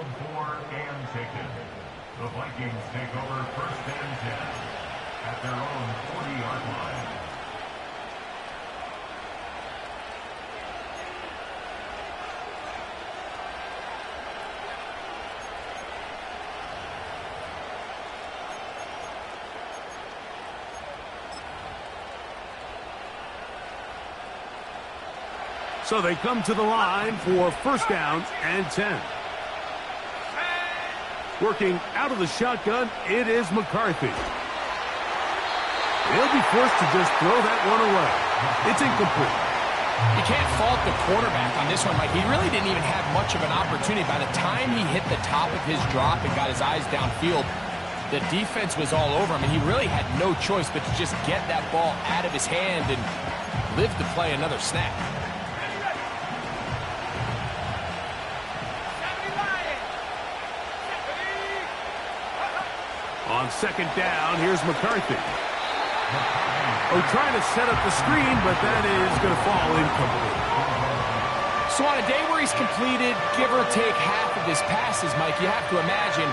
[SPEAKER 4] The Vikings take over 1st and 10 at their own 40-yard line.
[SPEAKER 1] So they come to the line for 1st down and 10. Working out of the shotgun, it is McCarthy. He'll be forced to just throw that one away. It's incomplete.
[SPEAKER 2] You can't fault the quarterback on this one, Mike. He really didn't even have much of an opportunity. By the time he hit the top of his drop and got his eyes downfield, the defense was all over him, and he really had no choice but to just get that ball out of his hand and live to play another snap.
[SPEAKER 1] On second down, here's McCarthy. Oh, trying to set up the screen, but that is going to fall incomplete.
[SPEAKER 2] So on a day where he's completed, give or take half of his passes, Mike, you have to imagine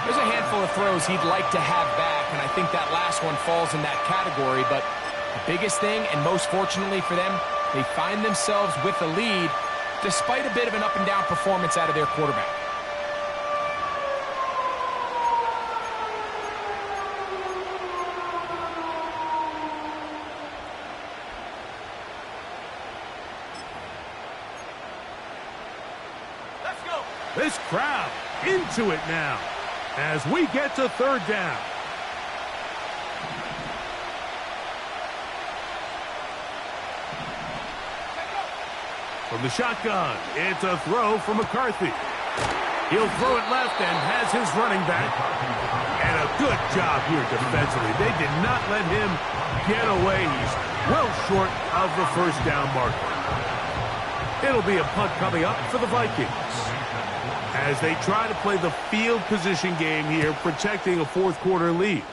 [SPEAKER 2] there's a handful of throws he'd like to have back, and I think that last one falls in that category. But the biggest thing, and most fortunately for them, they find themselves with the lead despite a bit of an up-and-down performance out of their quarterback.
[SPEAKER 1] This crowd into it now as we get to third down. From the shotgun, it's a throw for McCarthy. He'll throw it left and has his running back. And a good job here defensively. They did not let him get away. He's well short of the first down marker. It'll be a punt coming up for the Vikings as they try to play the field position game here, protecting a fourth quarter lead.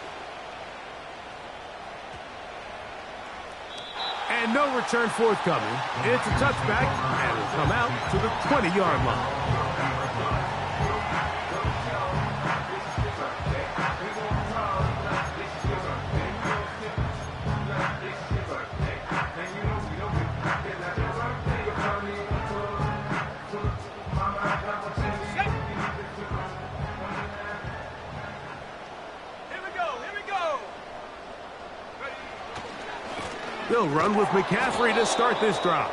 [SPEAKER 1] And no return forthcoming. It's a touchback, and will come out to the 20-yard line. They'll run with McCaffrey to start this drive.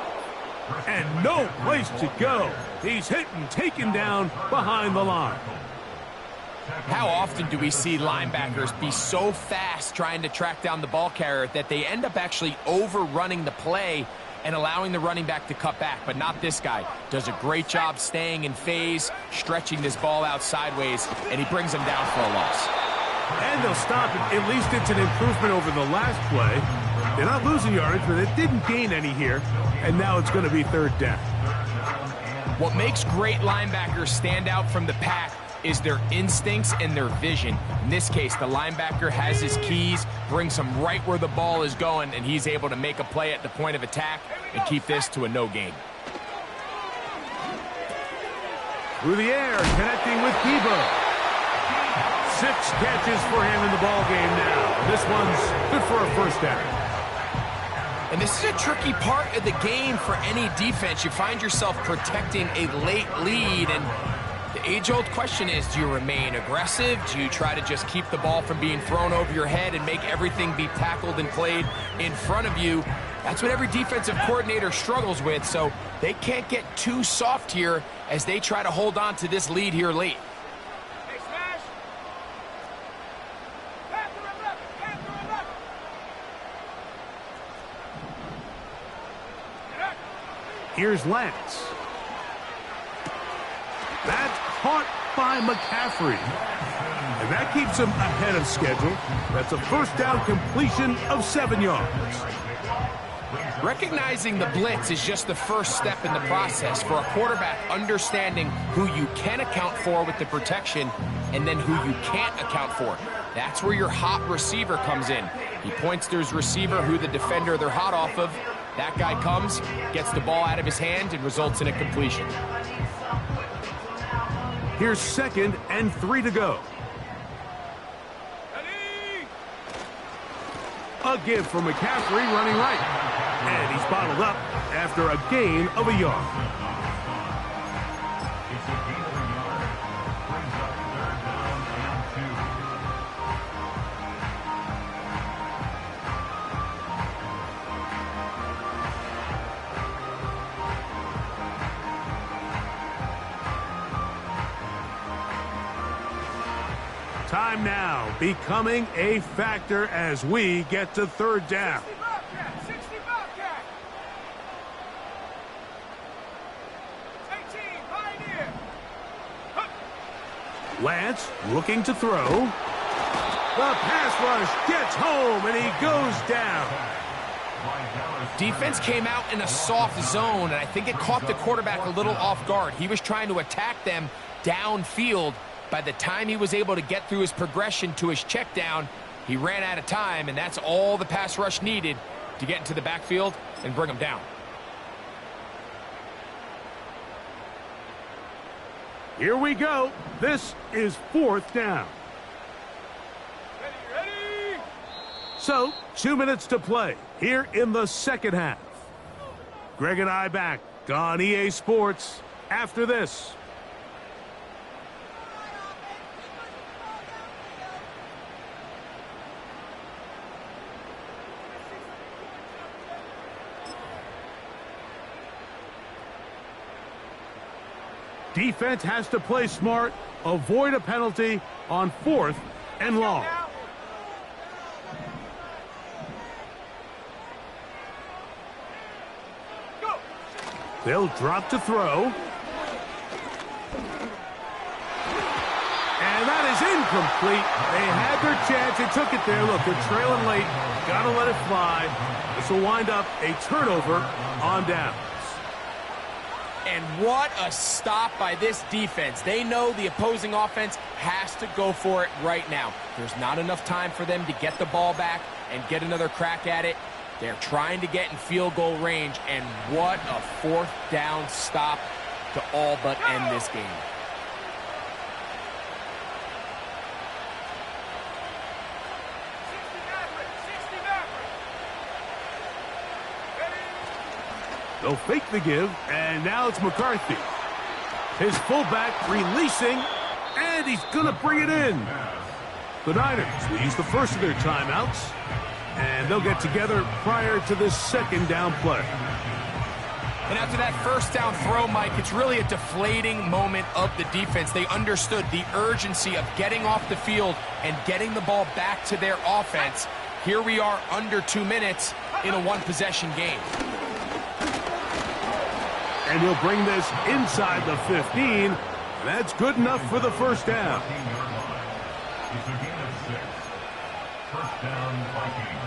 [SPEAKER 1] And no place to go. He's hit and taken down behind the line.
[SPEAKER 2] How often do we see linebackers be so fast trying to track down the ball carrier that they end up actually overrunning the play and allowing the running back to cut back? But not this guy. Does a great job staying in phase, stretching this ball out sideways, and he brings him down for a loss.
[SPEAKER 1] And they'll stop it. At least it's an improvement over the last play. They're not losing yardage, but it didn't gain any here. And now it's going to be third down.
[SPEAKER 2] What makes great linebackers stand out from the pack is their instincts and their vision. In this case, the linebacker has his keys, brings him right where the ball is going, and he's able to make a play at the point of attack and keep this to a no gain.
[SPEAKER 1] Through the air, connecting with Debo. 6 catches for him in the ball game now. This one's good for a first down.
[SPEAKER 2] And this is a tricky part of the game for any defense. You find yourself protecting a late lead, and the age-old question is, do you remain aggressive? Do you try to just keep the ball from being thrown over your head and make everything be tackled and played in front of you? That's what every defensive coordinator struggles with, so they can't get too soft here as they try to hold on to this lead here late.
[SPEAKER 1] Here's Lance. That's caught by McCaffrey. And that keeps him ahead of schedule. That's a first down completion of 7 yards.
[SPEAKER 2] Recognizing the blitz is just the first step in the process for a quarterback, understanding who you can account for with the protection and then who you can't account for. That's where your hot receiver comes in. He points to his receiver, who the defender they're hot off of. That guy comes, gets the ball out of his hand, and results in a completion.
[SPEAKER 1] Here's 2nd and 3 to go. A give for McCaffrey running right. And he's bottled up after a gain of a yard. Time now becoming a factor as we get to third down. Lance looking to throw. The pass rush gets home, and he goes down.
[SPEAKER 2] Defense came out in a soft zone, and I think it caught the quarterback a little off guard. He was trying to attack them downfield. By the time he was able to get through his progression to his check down, he ran out of time, and that's all the pass rush needed to get into the backfield and bring him down.
[SPEAKER 1] Here we go. This is 4th down.
[SPEAKER 3] Ready!
[SPEAKER 1] So, 2 minutes to play here in the second half. Greg and I back on EA Sports after this. Defense has to play smart, avoid a penalty on 4th and long. They'll drop to throw. And that is incomplete. They had their chance. They took it there. Look, they're trailing late. Got to let it fly. This will wind up a turnover on downs.
[SPEAKER 2] And what a stop by this defense. They know the opposing offense has to go for it right now. There's not enough time for them to get the ball back and get another crack at it. They're trying to get in field goal range, and what a 4th down stop to all but end this game.
[SPEAKER 1] They'll fake the give, and now it's McCarthy. His fullback releasing, and he's going to bring it in. The Niners will use the first of their timeouts, and they'll get together prior to this 2nd down play.
[SPEAKER 2] And after that 1st down throw, Mike, it's really a deflating moment of the defense. They understood the urgency of getting off the field and getting the ball back to their offense. Here we are under 2 minutes in a 1-possession game.
[SPEAKER 1] And he'll bring this inside the 15. That's good enough for the 1st down.
[SPEAKER 4] It's a gain of 6. 1st down, Vikings.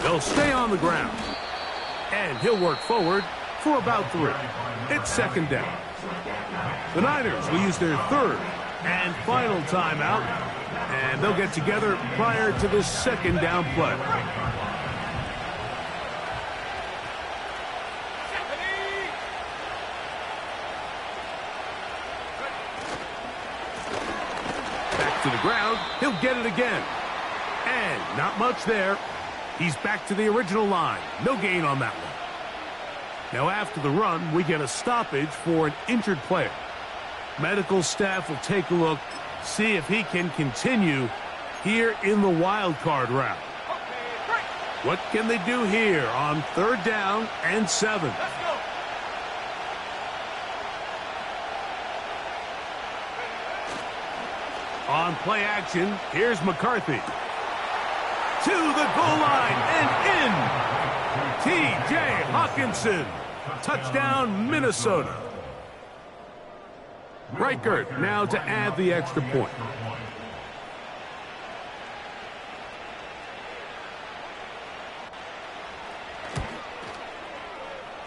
[SPEAKER 1] They'll stay on the ground. And he'll work forward for about 3. It's 2nd down. The Niners will use their 3rd and final timeout, and they'll get together prior to this 2nd down play. Back to the ground. He'll get it again. And not much there. He's back to the original line. No gain on that one. Now after the run, we get a stoppage for an injured player. Medical staff will take a look, see if he can continue here in the wild card round. What can they do here on 3rd down and 7?
[SPEAKER 3] Let's go.
[SPEAKER 1] On play action, here's McCarthy. To the goal line and in. T.J. Hawkinson. Touchdown, Minnesota. Reichert now to add the extra point.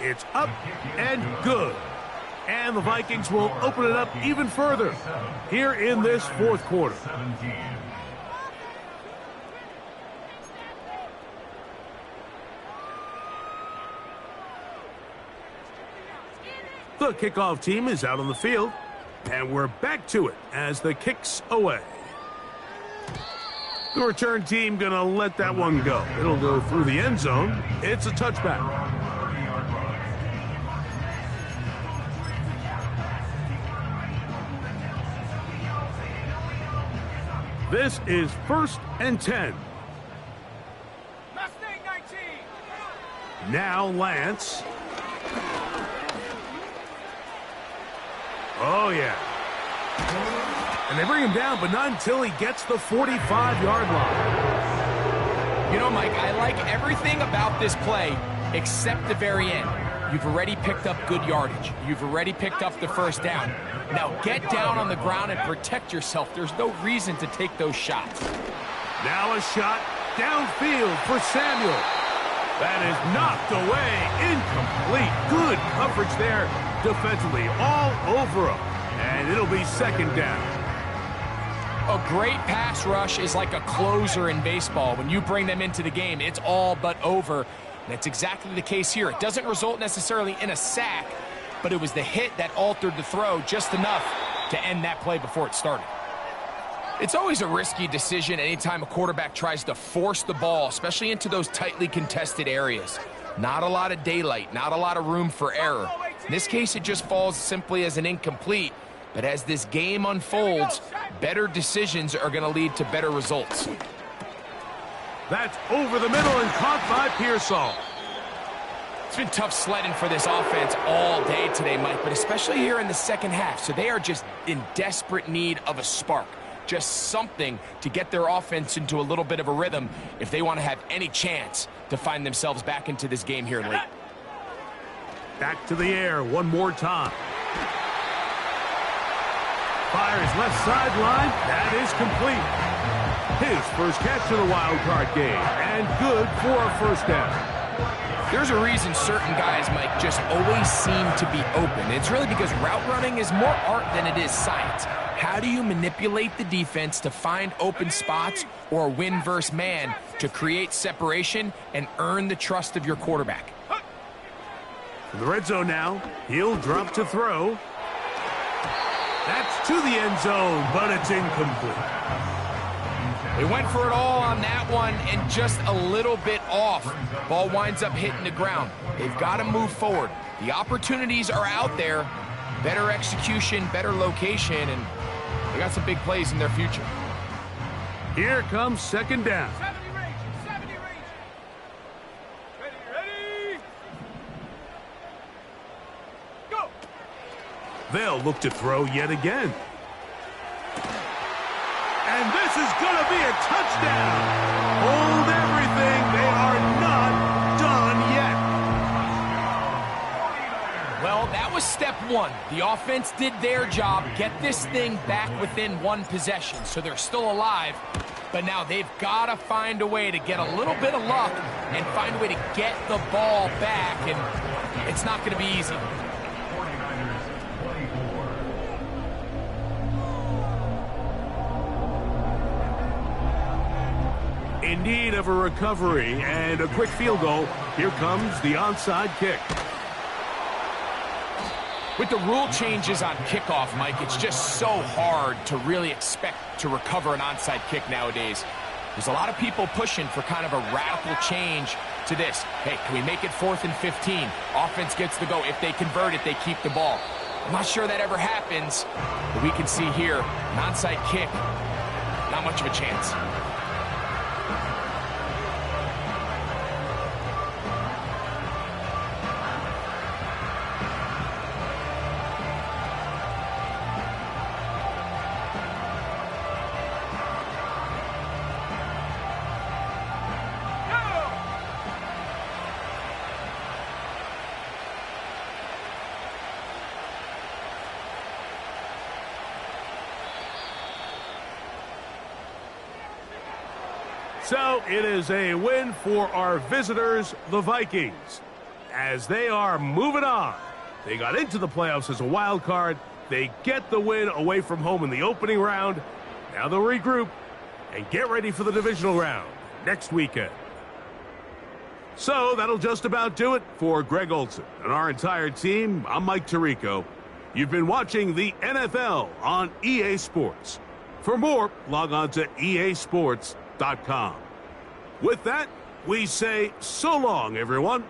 [SPEAKER 1] It's up and good. And the Vikings will open it up even further here in this 4th quarter. The kickoff team is out on the field, and we're back to it as the kick's away. The return team going to let that one go. It'll go through the end zone. It's a touchback. This is 1st and 10.
[SPEAKER 3] Mustang 19.
[SPEAKER 1] Now Lance. Oh, yeah. And they bring him down, but not until he gets the 45-yard line.
[SPEAKER 2] You know, Mike, I like everything about this play except the very end. You've already picked up good yardage. You've already picked up the first down. Now get down on the ground and protect yourself. There's no reason to take those shots.
[SPEAKER 1] Now a shot downfield for Samuel. That is knocked away, incomplete. Good coverage there defensively, all over him. And it'll be second down.
[SPEAKER 2] A great pass rush is like a closer in baseball. When you bring them into the game, it's all but over. And that's exactly the case here. It doesn't result necessarily in a sack, but it was the hit that altered the throw just enough to end that play before it started. It's always a risky decision anytime a quarterback tries to force the ball, especially into those tightly contested areas. Not a lot of daylight, not a lot of room for error. In this case, it just falls simply as an incomplete. But as this game unfolds, better decisions are going to lead to better results.
[SPEAKER 1] That's over the middle and caught by Pearsall.
[SPEAKER 2] It's been tough sledding for this offense all day today, Mike, but especially here in the second half. So they are just in desperate need of a spark, just something to get their offense into a little bit of a rhythm if they want to have any chance to find themselves back into this game here late.
[SPEAKER 1] Back to the air one more time. Fires left sideline. That is complete. His first catch of the wild card game. And good for a first down.
[SPEAKER 2] There's a reason certain guys, Mike, just always seem to be open. It's really because route running is more art than it is science. How do you manipulate the defense to find open spots or win versus man to create separation and earn the trust of your quarterback?
[SPEAKER 1] In the red zone now. He'll drop to throw. That's to the end zone, but it's incomplete.
[SPEAKER 2] They went for it all on that one and just a little bit off. Ball winds up hitting the ground. They've got to move forward. The opportunities are out there. Better execution, better location, and they got some big plays in their future.
[SPEAKER 1] Here comes second down.
[SPEAKER 3] 70 range, 70 range. Ready. Go.
[SPEAKER 1] They'll look to throw yet again. And this is going to be a touchdown. Hold everything. They are not done yet.
[SPEAKER 2] Well, that was step one. The offense did their job, get this thing back within one possession, so they're still alive. But now they've got to find a way to get a little bit of luck and find a way to get the ball back, and it's not going to be easy.
[SPEAKER 1] In need of a recovery and a quick field goal. Here comes the onside kick.
[SPEAKER 2] With the rule changes on kickoff, Mike, it's just so hard to really expect to recover an onside kick nowadays. There's a lot of people pushing for kind of a radical change to this. Hey, can we make it 4th and 15? Offense gets the go. If they convert it, they keep the ball. I'm not sure that ever happens, but we can see here, an onside kick, not much of a chance.
[SPEAKER 1] So it is a win for our visitors, the Vikings, as they are moving on. They got into the playoffs as a wild card. They get the win away from home in the opening round. Now they'll regroup and get ready for the divisional round next weekend. So that'll just about do it for Greg Olson and our entire team. I'm Mike Tirico. You've been watching the NFL on EA Sports. For more, log on to easports.com. With that, we say so long, everyone.